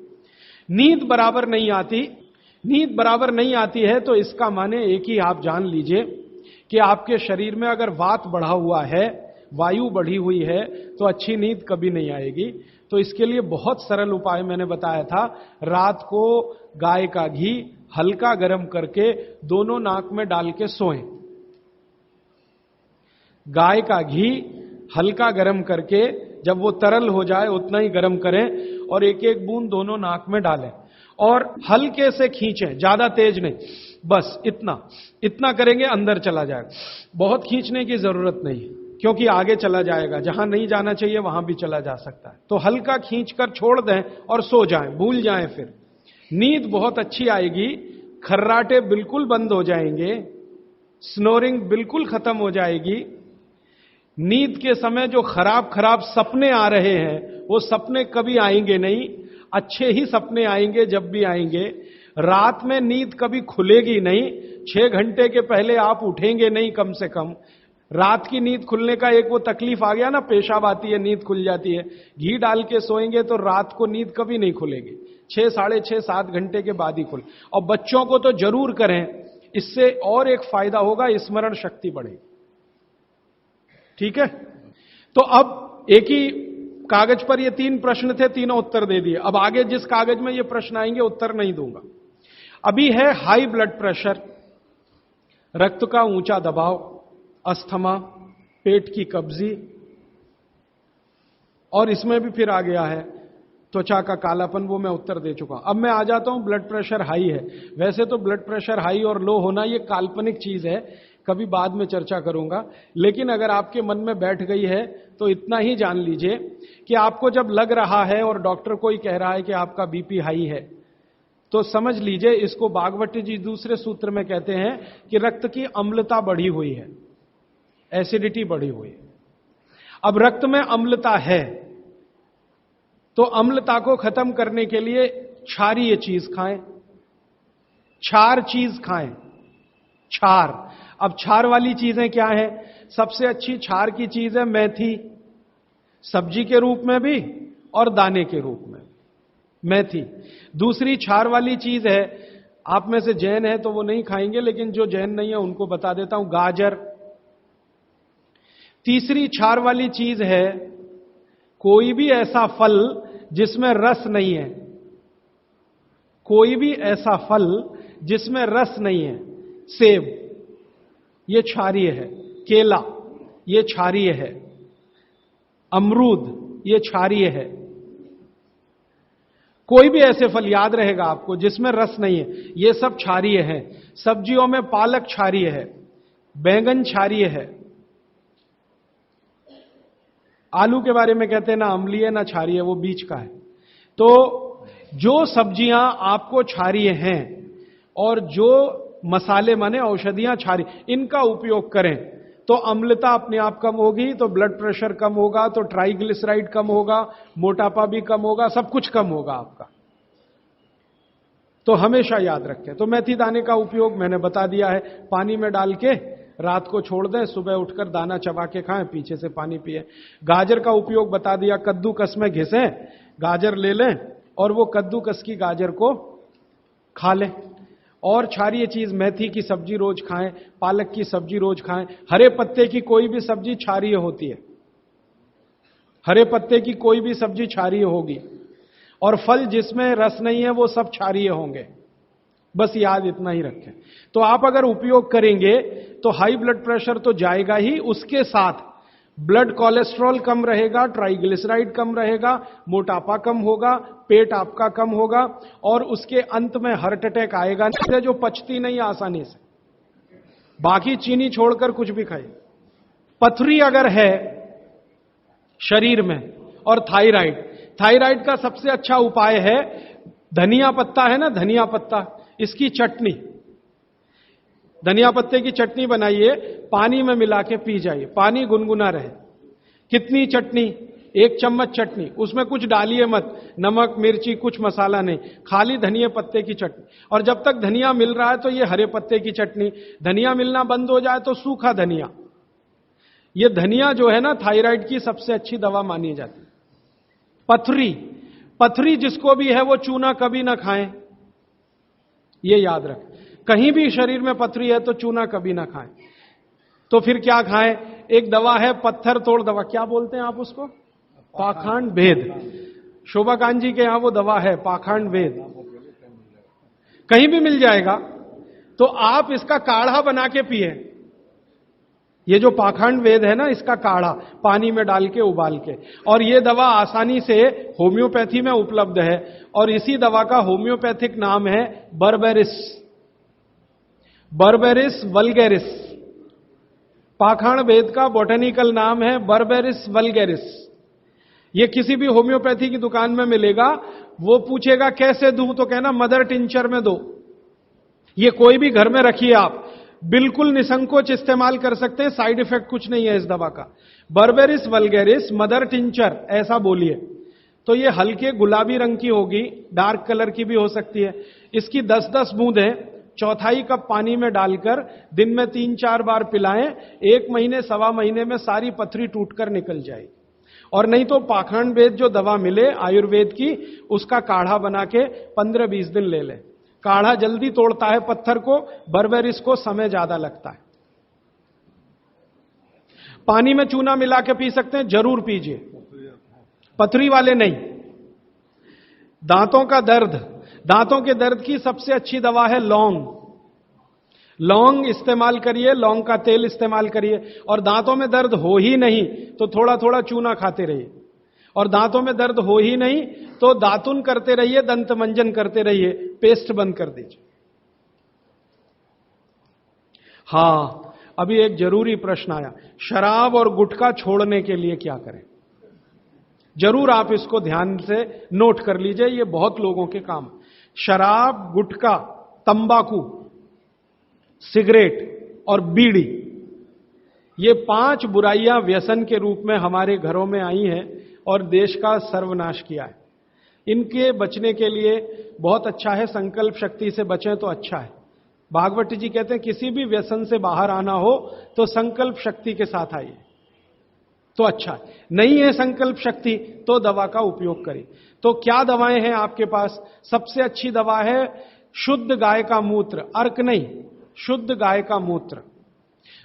नींद बराबर नहीं आती, नींद बराबर नहीं आती है तो इसका माने एक ही आप जान लीजिए कि आपके शरीर में अगर वात बढ़ा हुआ है, वायु बढ़ी हुई है, तो अच्छी नींद कभी नहीं आएगी। तो इसके लिए बहुत सरल उपाय मैंने बताया था। रात को गाय का घी हल्का गर्म करके दोनों नाक में डाल के सोएं। गाय का घी हल्का गर्म करके, जब वो तरल हो जाए उतना ही गर्म करें और एक एक बूंद दोनों नाक में डालें और हल्के से खींचें, ज्यादा तेज नहीं, बस इतना करेंगे अंदर चला जाएगा। बहुत खींचने की जरूरत नहीं, क्योंकि आगे चला जाएगा, जहां नहीं जाना चाहिए वहां भी चला जा सकता है। तो हल्का खींचकर छोड़ दें और सो जाएं, भूल जाएं। फिर नींद बहुत अच्छी आएगी, खर्राटे बिल्कुल बंद हो जाएंगे, स्नोरिंग बिल्कुल खत्म हो जाएगी। नींद के समय जो खराब सपने आ रहे हैं वो सपने कभी आएंगे नहीं, अच्छे ही सपने आएंगे जब भी आएंगे। रात में नींद कभी खुलेगी नहीं, 6 घंटे के पहले आप उठेंगे नहीं कम से कम। रात की नींद खुलने का एक वो तकलीफ आ गया ना, पेशाब आती है, नींद खुल जाती है। घी डाल के सोएंगे तो रात को नींद कभी नहीं खुलेगी, 6, साढ़े 6, 7 घंटे के बाद ही खुले। और बच्चों को तो जरूर करें, इससे और एक फायदा होगा, स्मरण शक्ति बढ़ेगी। ठीक है, तो अब एक ही कागज पर ये 3 प्रश्न थे, तीनों उत्तर दे दिए। अब आगे जिस कागज में ये प्रश्न आएंगे उत्तर नहीं दूंगा। अभी है हाई ब्लड प्रेशर, रक्त का ऊंचा दबाव, अस्थमा, पेट की कब्जी, और इसमें भी फिर आ गया है त्वचा का कालापन, वो मैं उत्तर दे चुका हूं। अब मैं आ जाता हूं, ब्लड प्रेशर हाई है। वैसे तो ब्लड प्रेशर हाई और लो होना ये काल्पनिक चीज है, कभी बाद में चर्चा करूंगा, लेकिन अगर आपके मन में बैठ गई है तो इतना ही जान लीजिए कि आपको जब लग रहा है और डॉक्टर को ही कह रहा है कि आपका बीपी हाई है, तो समझ लीजिए इसको भागवती जी दूसरे सूत्र में कहते हैं कि रक्त की अम्लता बढ़ी हुई है, एसिडिटी बढ़ी हुई है। अब रक्त में अम्लता है तो अम्लता को खत्म करने के लिए क्षारीय चीज खाएं, क्षार चीज खाएं, क्षार। अब क्षार वाली चीजें क्या है? सबसे अच्छी क्षार की चीज है मेथी, सब्जी के रूप में भी और दाने के रूप में मेथी। दूसरी क्षार वाली चीज है, आप में से जैन है तो वो नहीं खाएंगे, लेकिन जो जैन नहीं है उनको बता देता हूं, गाजर। तीसरी क्षार वाली चीज है कोई भी ऐसा फल जिसमें रस नहीं है, कोई भी ऐसा फल जिसमें रस नहीं है, सेब ये क्षारीय है, केला ये क्षारीय है, अमरूद ये क्षारीय है। कोई भी ऐसे फल याद रहेगा आपको जिसमें रस नहीं है, ये सब क्षारीय है। सब्जियों में पालक क्षारीय है, बैंगन क्षारीय है। आलू के बारे में कहते हैं ना अम्लीय ना क्षारीय, वो बीच का है। तो जो सब्जियां आपको क्षारीय हैं और जो मसाले माने औषधियां क्षारीय, इनका उपयोग करें तो अम्लता अपने आप कम होगी, तो ब्लड प्रेशर कम होगा, तो ट्राइग्लिसराइड कम होगा, मोटापा भी कम होगा, सब कुछ कम होगा आपका। तो हमेशा याद रखें। तो मेथी दाने का उपयोग मैंने बता दिया है, पानी में डाल के रात को छोड़ दें, सुबह उठकर दाना चबा के खाएं, पीछे से पानी पिए। गाजर का उपयोग बता दिया, कद्दूकस में घिसें, गाजर ले लें और वो कद्दूकस की गाजर को खा लें। और क्षारीय चीज, मेथी की सब्जी रोज खाएं, पालक की सब्जी रोज खाएं। हरे पत्ते की कोई भी सब्जी क्षारीय होती है, हरे पत्ते की कोई भी सब्जी क्षारीय होगी। और फल जिसमें रस नहीं है वो सब क्षारीय होंगे, बस याद इतना ही रखें। तो आप अगर उपयोग करेंगे तो हाई ब्लड प्रेशर तो जाएगा ही, उसके साथ ब्लड कोलेस्ट्रॉल कम रहेगा, ट्राइग्लिसराइड कम रहेगा, मोटापा कम होगा, पेट आपका कम होगा, और उसके अंत में हार्ट अटैक आएगा नहीं, जो पचती नहीं आसानी से। बाकी चीनी छोड़कर कुछ भी खाए। पथरी अगर है शरीर में और थायराइड का सबसे अच्छा उपाय है धनिया पत्ता है ना, धनिया पत्ता, इसकी चटनी, धनिया पत्ते की चटनी बनाइए, पानी में मिला के पी जाइए, पानी गुनगुना रहे। कितनी चटनी? 1 चम्मच चटनी, उसमें कुछ डालिए मत, नमक मिर्ची कुछ मसाला नहीं, खाली धनिया पत्ते की चटनी। और जब तक धनिया मिल रहा है तो ये हरे पत्ते की चटनी, धनिया मिलना बंद हो जाए तो सूखा धनिया। ये धनिया जो है ना थायराइड की सबसे अच्छी दवा मानी जाती है। पथरी जिसको भी है वो चूना कभी ना खाएं, ये याद रखें। कहीं भी शरीर में पथरी है तो चूना कभी ना खाएं। तो फिर क्या खाएं? एक दवा है पत्थर तोड़ दवा, क्या बोलते हैं आप उसको? पाखंड भेद। शोभाकांत जी के यहां वो दवा है पाखंड भेद, कहीं भी मिल जाएगा। तो आप इसका काढ़ा बना के पिए। ये जो पाखंड वेद है ना, इसका काढ़ा पानी में डाल के उबाल के, और ये दवा आसानी से होम्योपैथी में उपलब्ध है। और इसी दवा का होम्योपैथिक नाम है बर्बेरिस वल्गेरिस। पाखंड वेद का बॉटनिकल नाम है बर्बेरिस वल्गेरिस। ये किसी भी होम्योपैथी की दुकान में मिलेगा। वो पूछेगा कैसे दूं, तो कहना मदर टिंचर में दो। ये कोई भी घर में रखिए आप, बिल्कुल निसंकोच इस्तेमाल कर सकते हैं, साइड इफेक्ट कुछ नहीं है इस दवा का। बर्बेरिस वल्गेरिस मदर टिंचर ऐसा बोलिए। तो ये हल्के गुलाबी रंग की होगी, डार्क कलर की भी हो सकती है। इसकी 10-10 बूंदें 1/4 कप पानी में डालकर दिन में 3-4 बार पिलाएं। 1 महीने 1.25 महीने में सारी पथरी टूटकर निकल जाएगी। और नहीं तो पाखंड वेद जो दवा मिले आयुर्वेद की, उसका काढ़ा बना के 15-20 दिन ले लें। काढ़ा जल्दी तोड़ता है पत्थर को, बर्बेरिस को समय ज्यादा लगता है। पानी में चूना मिला के पी सकते हैं, जरूर पीजिए, पथरी वाले नहीं। दांतों का दर्द, दांतों के दर्द की सबसे अच्छी दवा है लौंग इस्तेमाल करिए, लौंग का तेल इस्तेमाल करिए। और दांतों में दर्द हो ही नहीं तो थोड़ा थोड़ा चूना खाते रहिए। और दांतों में दर्द हो ही नहीं तो दातुन करते रहिए, दंत मंजन करते रहिए, पेस्ट बंद कर दीजिए। हां, अभी एक जरूरी प्रश्न आया, शराब और गुटखा छोड़ने के लिए क्या करें? जरूर आप इसको ध्यान से नोट कर लीजिए, ये बहुत लोगों के काम। शराब, गुटखा, तंबाकू, सिगरेट और बीड़ी, ये 5 बुराइयां व्यसन के रूप में हमारे घरों में आई हैं और देश का सर्वनाश किया है। इनके बचने के लिए बहुत अच्छा है, संकल्प शक्ति से बचें तो अच्छा है। भागवत जी कहते हैं किसी भी व्यसन से बाहर आना हो तो संकल्प शक्ति के साथ आइए तो अच्छा है। नहीं है संकल्प शक्ति तो दवा का उपयोग करें। तो क्या दवाएं हैं आपके पास? सबसे अच्छी दवा है शुद्ध गाय का मूत्र, अर्क नहीं, शुद्ध गाय का मूत्र।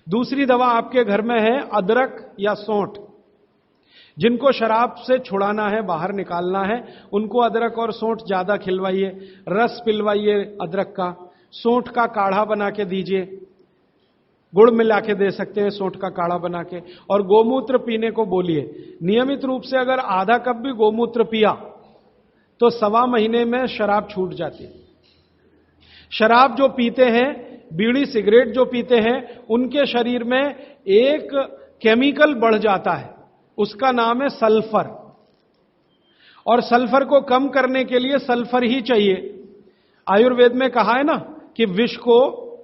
दूसरी दवा आपके घर में है अदरक या सौंठ। जिनको शराब से छुड़ाना है, बाहर निकालना है, उनको अदरक और सौंठ ज्यादा खिलवाइए, रस पिलवाइए अदरक का, सौंठ का काढ़ा बना के दीजिए, गुड़ मिला के दे सकते हैं सौंठ का काढ़ा बना के, और गोमूत्र पीने को बोलिए। नियमित रूप से अगर आधा कप भी गोमूत्र पिया तो 1.25 महीने में शराब छूट जाती है। शराब जो पीते हैं, बीड़ी सिगरेट जो पीते हैं, उनके शरीर में एक केमिकल बढ़ जाता है, उसका नाम है सल्फर, और सल्फर को कम करने के लिए सल्फर ही चाहिए। आयुर्वेद में कहा है ना कि विष को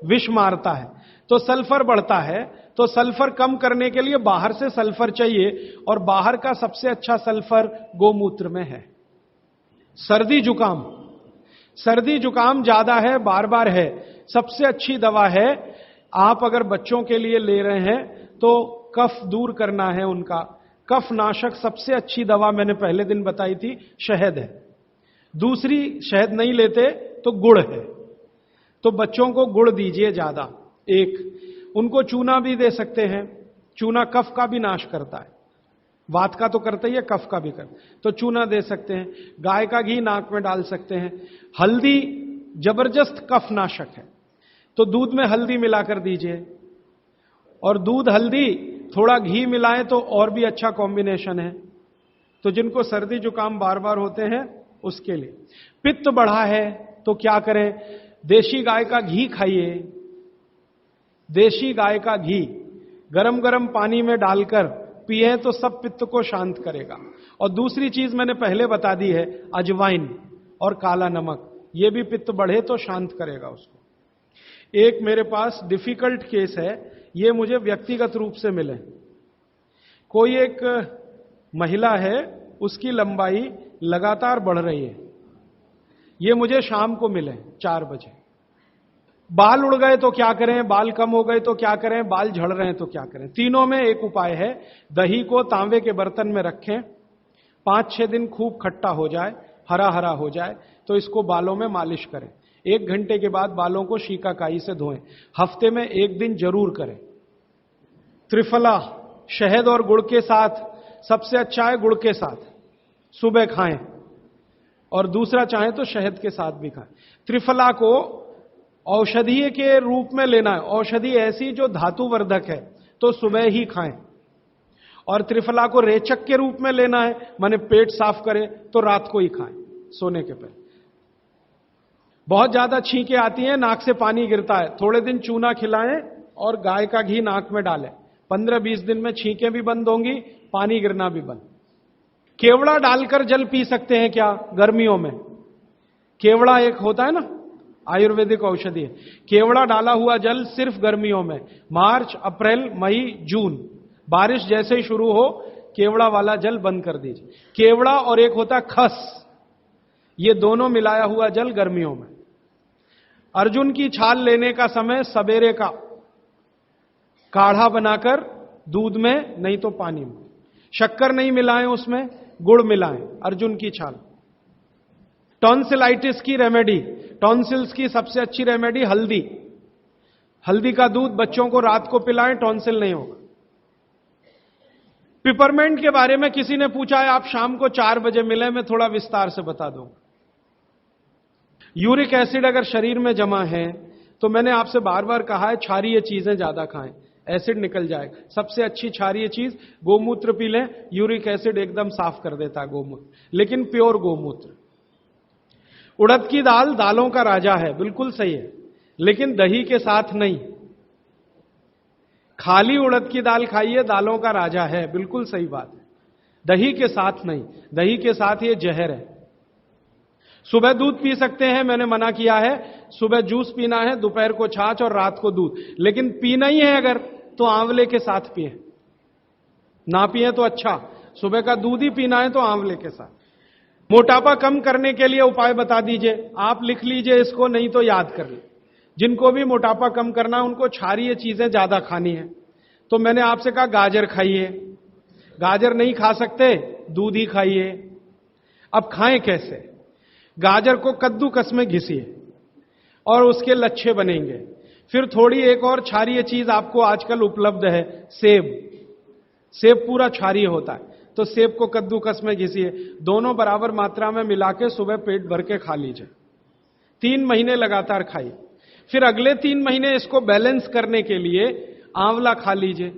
विष मारता है, तो सल्फर बढ़ता है, तो सल्फर कम करने के लिए बाहर से सल्फर चाहिए, और बाहर का सबसे अच्छा सल्फर गोमूत्र में है। सर्दी जुकाम ज्यादा है, बार बार है, सबसे अच्छी दवा है। आप अगर बच्चों के लिए ले रहे हैं तो कफ दूर करना है उनका, कफ नाशक सबसे अच्छी दवा मैंने पहले दिन बताई थी, शहद है। दूसरी शहद नहीं लेते तो गुड़ है, तो बच्चों को गुड़ दीजिए ज्यादा। एक उनको चूना भी दे सकते हैं, चूना कफ का भी नाश करता है, वात का तो करता ही है, कफ का भी करता, तो चूना दे सकते हैं। गाय का घी नाक में डाल सकते हैं। हल्दी जबरदस्त कफ नाशक है, तो दूध में हल्दी मिलाकर दीजिए, और दूध हल्दी थोड़ा घी मिलाएं तो और भी अच्छा कॉम्बिनेशन है। तो जिनको सर्दी जुकाम बार बार होते हैं उसके लिए। पित्त बढ़ा है तो क्या करें? देशी गाय का घी खाइए। देशी गाय का घी गरम गरम पानी में डालकर पिए तो सब पित्त को शांत करेगा। और दूसरी चीज मैंने पहले बता दी है, अजवाइन और काला नमक, ये भी पित्त बढ़े तो शांत करेगा उसको। एक मेरे पास डिफिकल्ट केस है, ये मुझे व्यक्तिगत रूप से मिले। कोई एक महिला है, उसकी लंबाई लगातार बढ़ रही है, ये मुझे शाम को मिले 4 बजे। बाल उड़ गए तो क्या करें, बाल कम हो गए तो क्या करें, बाल झड़ रहे हैं तो क्या करें? तीनों में एक उपाय है, दही को तांबे के बर्तन में रखें, 5-6 दिन खूब खट्टा हो जाए, हरा हरा हो जाए, तो इसको बालों में मालिश करें। 1 घंटे के बाद बालों को शीकाकाई से धोएं। हफ्ते में 1 दिन जरूर करें। त्रिफला शहद और गुड़ के साथ सबसे अच्छा है, गुड़ के साथ सुबह खाएं, और दूसरा चाहे तो शहद के साथ भी खाएं। त्रिफला को औषधीय के रूप में लेना है, औषधि ऐसी जो धातुवर्धक है, तो सुबह ही खाएं। और त्रिफला को रेचक के रूप में लेना है, माने पेट साफ करे, तो रात को ही खाएं सोने के पहले। बहुत ज्यादा छींकें आती हैं, नाक से पानी गिरता है, थोड़े दिन चूना खिलाएं और गाय का घी नाक में डालें, 15-20 दिन में छींकें भी बंद होंगी, पानी गिरना भी बंद। केवड़ा डालकर जल पी सकते हैं क्या गर्मियों में? केवड़ा एक होता है ना, आयुर्वेदिक औषधि है। केवड़ा डाला हुआ जल सिर्फ गर्मियों में, मार्च, अप्रैल, मई, जून, बारिश जैसे ही शुरू हो केवड़ा वाला जल बंद कर दीजिए। केवड़ा और एक होता है खस, ये दोनों मिलाया हुआ जल गर्मियों में। अर्जुन की छाल लेने का समय सवेरे का, काढ़ा बनाकर दूध में नहीं तो पानी में, शक्कर नहीं मिलाएं उसमें, गुड़ मिलाएं, अर्जुन की छाल। टॉन्सिलाइटिस की रेमेडी, टॉन्सिल्स की सबसे अच्छी रेमेडी हल्दी, हल्दी का दूध बच्चों को रात को पिलाएं, टॉन्सिल नहीं होगा। पिपरमेंट के बारे में किसी ने पूछा है, आप शाम को 4 बजे मिले, मैं थोड़ा विस्तार से बता दूं। यूरिक एसिड अगर शरीर में जमा है तो मैंने आपसे बार बार कहा है, क्षारीय चीजें ज्यादा खाएं, एसिड निकल जाएगा। सबसे अच्छी क्षारीय चीज गोमूत्र पी लें, यूरिक एसिड एकदम साफ कर देता है गोमूत्र, लेकिन प्योर गोमूत्र। उड़द की दाल दालों का राजा है, बिल्कुल सही है, लेकिन दही के साथ नहीं। खाली उड़द की दाल खाइए, दालों का राजा है, बिल्कुल सही बात है, दही के साथ नहीं, दही के साथ ये जहर है। सुबह दूध पी सकते हैं, मैंने मना किया है, सुबह जूस पीना है, दोपहर को छाछ और रात को दूध, लेकिन पीना ही है अगर तो आंवले के साथ पिए, ना पिए तो अच्छा, सुबह का दूध ही पीना है तो आंवले के साथ। मोटापा कम करने के लिए उपाय बता दीजिए, आप लिख लीजिए इसको, नहीं तो याद कर लीजिए। जिनको भी मोटापा कम करना है उनको क्षारीय चीजें ज्यादा खानी है, तो मैंने आपसे कहा गाजर खाइए, गाजर नहीं खा सकते दूध ही खाइए। अब खाएं कैसे? गाजर को कद्दूकस में घिसिए और उसके लच्छे बनेंगे। फिर थोड़ी एक और क्षारीय चीज आपको आजकल उपलब्ध है, सेब। सेब पूरा क्षारीय होता है, तो सेब को कद्दूकस में घिसिए, दोनों बराबर मात्रा में मिला के सुबह पेट भर के खा लीजिए। 3 महीने लगातार खाइए। फिर अगले 3 महीने इसको बैलेंस करने के लिए आंवला खा लीजिए।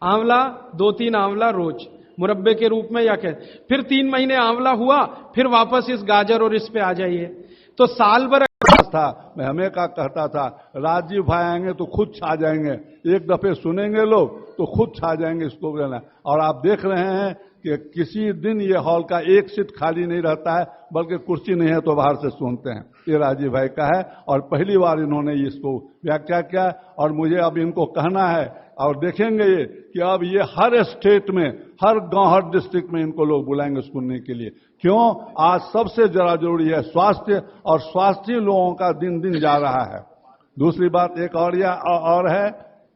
आंवला 2-3 आंवला रोज मुरब्बे के रूप में या कैसे। फिर 3 महीने आंवला हुआ, फिर वापस इस गाजर और इस पे आ जाइए। तो साल भर था, मैं हमें का कहता था राजीव भाई आएंगे तो खुद छा जाएंगे, एक दफे सुनेंगे लोग तो खुद छा जाएंगे इसको लेना। और आप देख रहे हैं कि किसी दिन ये हॉल का एक सीट खाली नहीं रहता है, बल्कि कुर्सी नहीं है तो बाहर से सुनते हैं। ये राजीव भाई का है और पहली बार इन्होंने इसको व्याख्या किया। और मुझे अब इनको कहना है और देखेंगे ये कि अब ये हर स्टेट में, हर गांव, हर डिस्ट्रिक्ट में इनको लोग बुलाएंगे सुनने के लिए। क्यों? आज सबसे जरा जरूरी है स्वास्थ्य, और स्वास्थ्य लोगों का दिन दिन जा रहा है। दूसरी बात एक और है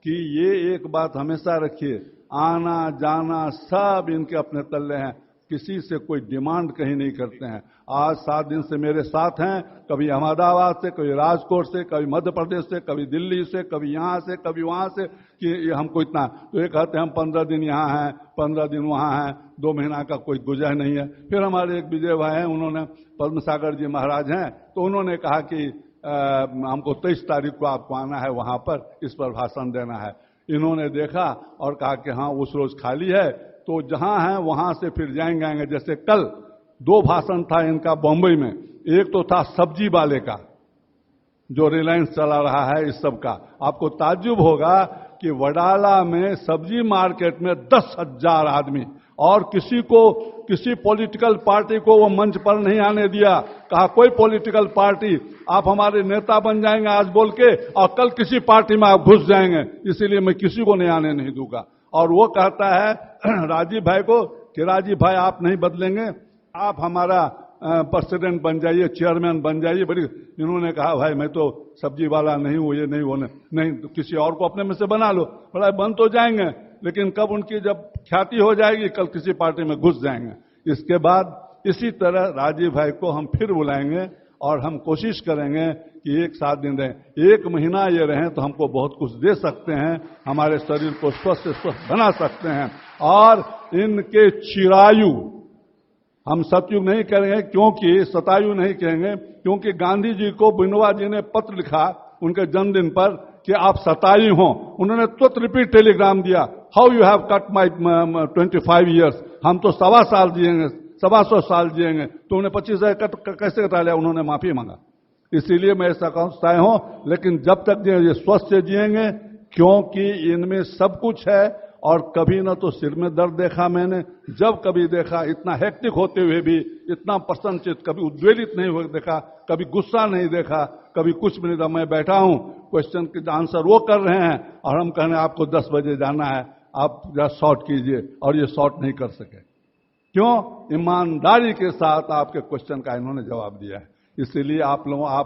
कि ये एक बात हमेशा रखिए, आना जाना सब इनके अपने तल्ले हैं, किसी से कोई डिमांड कहीं नहीं करते हैं। आज 7 दिन से मेरे साथ हैं, कभी अहमदाबाद से, कभी राजकोट से, कभी मध्य प्रदेश से, कभी दिल्ली से, कभी यहाँ से, कभी वहां से, कि हमको इतना। तो ये कहते हैं हम 15 दिन यहाँ हैं, 15 दिन वहां हैं, 2 महीना का कोई गुजर नहीं है। फिर हमारे एक विजय भाई हैं, उन्होंने पद्म सागर जी महाराज हैं, तो उन्होंने कहा कि हमको 23 तारीख को आपको आना है, वहां पर इस पर भाषण देना है। इन्होंने देखा और कहा कि हाँ उस रोज खाली है, तो जहां है वहां से फिर जाएंगे। जैसे कल 2 भाषण था इनका बॉम्बे में, एक तो था सब्जी वाले का जो रिलायंस चला रहा है इस सब का। आपको ताज्जुब होगा कि वडाला में सब्जी मार्केट में 10,000 आदमी, और किसी पॉलिटिकल पार्टी को वो मंच पर नहीं आने दिया। कहा कोई पॉलिटिकल पार्टी, आप हमारे नेता बन जाएंगे आज बोल के, और कल किसी पार्टी में आप घुस जाएंगे, इसीलिए मैं किसी को नहीं आने नहीं दूंगा। और वो कहता है राजीव भाई को कि राजीव भाई आप नहीं बदलेंगे, आप हमारा प्रेसिडेंट बन जाइए, चेयरमैन बन जाइए। बड़ी इन्होंने कहा भाई मैं तो सब्जी वाला नहीं हूं, ये नहीं होने नहीं, तो किसी और को अपने में से बना लो। बड़ा बन तो जाएंगे, लेकिन कब उनकी जब ख्याति हो जाएगी, कल किसी पार्टी में घुस जाएंगे। इसके बाद इसी तरह राजीव भाई को हम फिर बुलाएंगे और हम कोशिश करेंगे कि 1-7 दिन रहें, 1 महीना ये रहें तो हमको बहुत कुछ दे सकते हैं, हमारे शरीर को स्वस्थ से स्वस्थ बना सकते हैं। और इनके चिरायु हम सतयुग नहीं करेंगे, क्योंकि शतायु नहीं कहेंगे, क्योंकि गांधी जी को विनोबा जी ने पत्र लिखा उनके जन्मदिन पर कि आप शतायु हो। उन्होंने तुरंत रिपीट टेलीग्राम दिया, how you have cut my 25 years. हम तो 1.25 साल जिएंगे, 125 साल जिएंगे, तो उन्हें 25 कैसे कटा लिया? उन्होंने माफी मांगा। इसीलिए मैं ऐसा कहता हूं, लेकिन जब तक ये स्वस्थ से जिएंगे, क्योंकि इनमें सब कुछ है। और कभी ना तो सिर में दर्द देखा मैंने, जब कभी देखा इतना हेक्टिक होते हुए भी इतना प्रसन्नचित, कभी उद्वेलित नहीं हुए देखा, कभी गुस्सा नहीं देखा, कभी कुछ भी नहीं था। मैं बैठा हूं, क्वेश्चन के आंसर वो कर रहे हैं और हम कह रहे हैं आपको 10 बजे जाना है, आप जरा शॉर्ट कीजिए, और ये शॉर्ट नहीं कर सके। क्यों? ईमानदारी के साथ आपके क्वेश्चन का इन्होंने जवाब दिया है। इसीलिए आप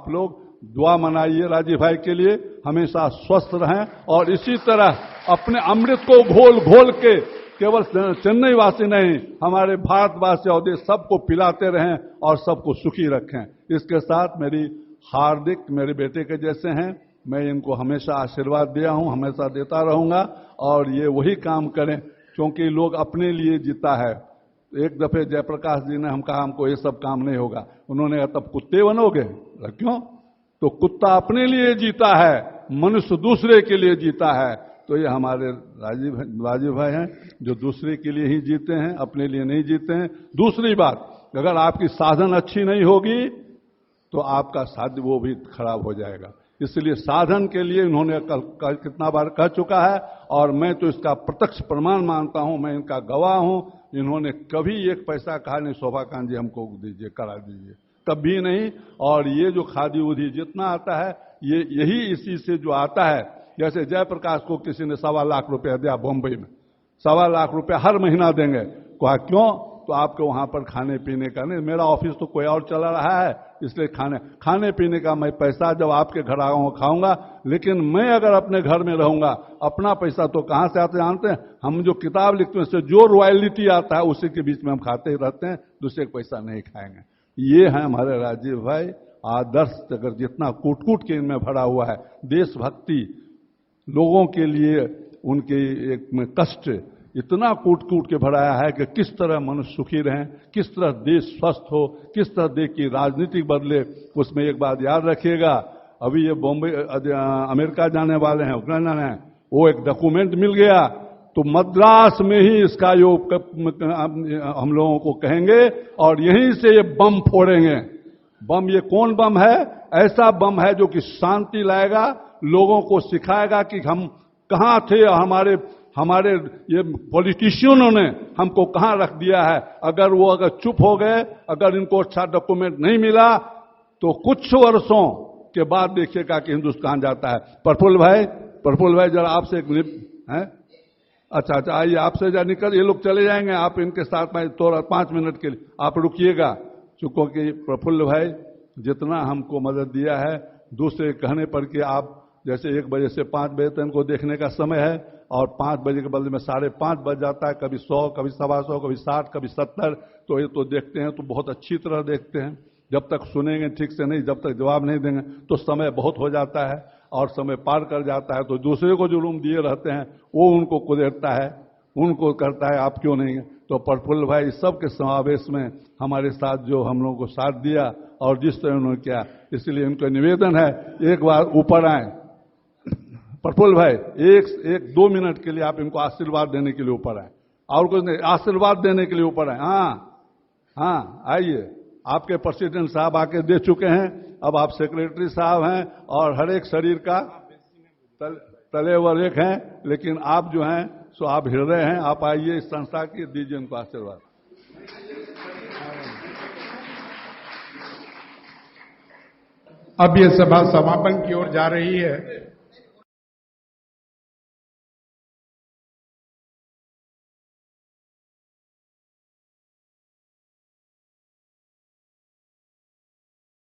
लोग दुआ मनाइए राजीव भाई के लिए, हमेशा स्वस्थ रहें, और इसी तरह अपने अमृत को घोल घोल के केवल चेन्नई वासी नहीं, हमारे भारतवासी और देश सबको पिलाते रहें और सबको सुखी रखें। इसके साथ मेरी हार्दिक, मेरे बेटे के जैसे हैं, मैं इनको हमेशा आशीर्वाद दिया हूं, हमेशा देता रहूंगा, और ये वही काम करें क्योंकि लोग अपने लिए जीता है। एक दफे जयप्रकाश जी ने हम कहा हमको ये सब काम नहीं होगा, उन्होंने कहा तब कुत्ते बनोगे? क्यों? तो कुत्ता अपने लिए जीता है, मनुष्य दूसरे के लिए जीता है। तो ये हमारे राजीव भाई हैं जो दूसरे के लिए ही जीते हैं, अपने लिए नहीं जीते हैं। दूसरी बात, अगर आपकी साधन अच्छी नहीं होगी तो आपका साध्य वो भी खराब हो जाएगा। इसलिए साधन के लिए इन्होंने कल कितना बार कह चुका है, और मैं तो इसका प्रत्यक्ष प्रमाण मानता हूं, मैं इनका गवाह हूं। इन्होंने कभी 1 पैसा कहा नहीं शोभाकांत जी हमको दीजिए, करा दीजिए, कभी नहीं। और ये जो खादी उदी जितना आता है, ये यही इसी से जो आता है। जैसे जयप्रकाश को किसी ने 1.25 लाख रुपया दिया बॉम्बे में, 1.25 लाख रुपया हर महीना देंगे। कहा क्यों? तो आपको वहां पर खाने पीने का नहीं, मेरा ऑफिस तो कोई और चला रहा है, इसलिए खाने पीने का मैं पैसा जब आपके घर आऊंगा खाऊंगा, लेकिन मैं अगर अपने घर में रहूंगा, अपना पैसा तो कहां से आता जानते हैं? हम जो किताब लिखते हैं उससे जो रॉयल्टी आता है उसी के बीच में हम खाते ही रहते हैं, दूसरे पैसा नहीं खाएंगे। ये है हमारे राजीव भाई आदर्श, अगर जितना कूट कूट के इनमें भरा हुआ है, देशभक्ति, लोगों के लिए उनके एक में कष्ट, इतना कूट कूट के भराया है कि किस तरह मनुष्य सुखी रहें, किस तरह देश स्वस्थ हो, किस तरह देश की राजनीति बदले। उसमें एक बात याद रखिएगा, अभी ये बॉम्बे अमेरिका जाने वाले हैं, उक्रेन जाने हैं, वो एक डॉक्यूमेंट मिल गया तो मद्रास में ही इसका जो हम लोगों को कहेंगे और यहीं से ये बम फोड़ेंगे। बम ये कौन बम है? ऐसा बम है जो कि शांति लाएगा, लोगों को सिखाएगा कि हम कहां थे और हमारे ये पॉलिटिशियनों ने हमको कहां रख दिया है। अगर चुप हो गए, अगर इनको अच्छा डॉक्यूमेंट नहीं मिला तो कुछ वर्षों के बाद देखिएगा कि हिंदुस्तान जाता है। प्रफुल्ल भाई जरा आपसे एक है, अच्छा आइए, आपसे जा निकल, ये लोग चले जाएंगे, आप इनके साथ में थोड़ा 5 मिनट के लिए आप रुकिएगा। क्योंकि प्रफुल्ल भाई जितना हमको मदद दिया है, दूसरे कहने पर कि आप जैसे 1 बजे से 5 बजे तक इनको देखने का समय है और 5 बजे के बदले में 5:30 बज जाता है, कभी 100, कभी 125, कभी 60, कभी 70, तो ये तो देखते हैं तो बहुत अच्छी तरह देखते हैं। जब तक सुनेंगे ठीक से नहीं, जब तक जवाब नहीं देंगे तो समय बहुत हो जाता है और समय पार कर जाता है, तो दूसरे को जो रूम दिए रहते हैं वो उनको कुदेरता है, उनको करता है आप क्यों नहीं। तो प्रफुल्ल भाई सब के समावेश में हमारे साथ जो हम लोगों को साथ दिया और जिस तरह उन्होंने किया, इसलिए उनका निवेदन है एक बार ऊपर आए। प्रफुल्ल भाई 1-2 मिनट के लिए आप इनको आशीर्वाद देने के लिए ऊपर आए, और कुछ नहीं, आशीर्वाद देने के लिए ऊपर आए। हाँ आइए, आपके प्रेसिडेंट साहब आके दे चुके हैं, अब आप सेक्रेटरी साहब हैं और हर एक शरीर का तलेवर एक हैं, लेकिन आप जो हैं सो आप हृदय हैं। आप आइए, इस संस्था की दीजिए उनको आशीर्वाद। अब ये सभा समापन की ओर जा रही है।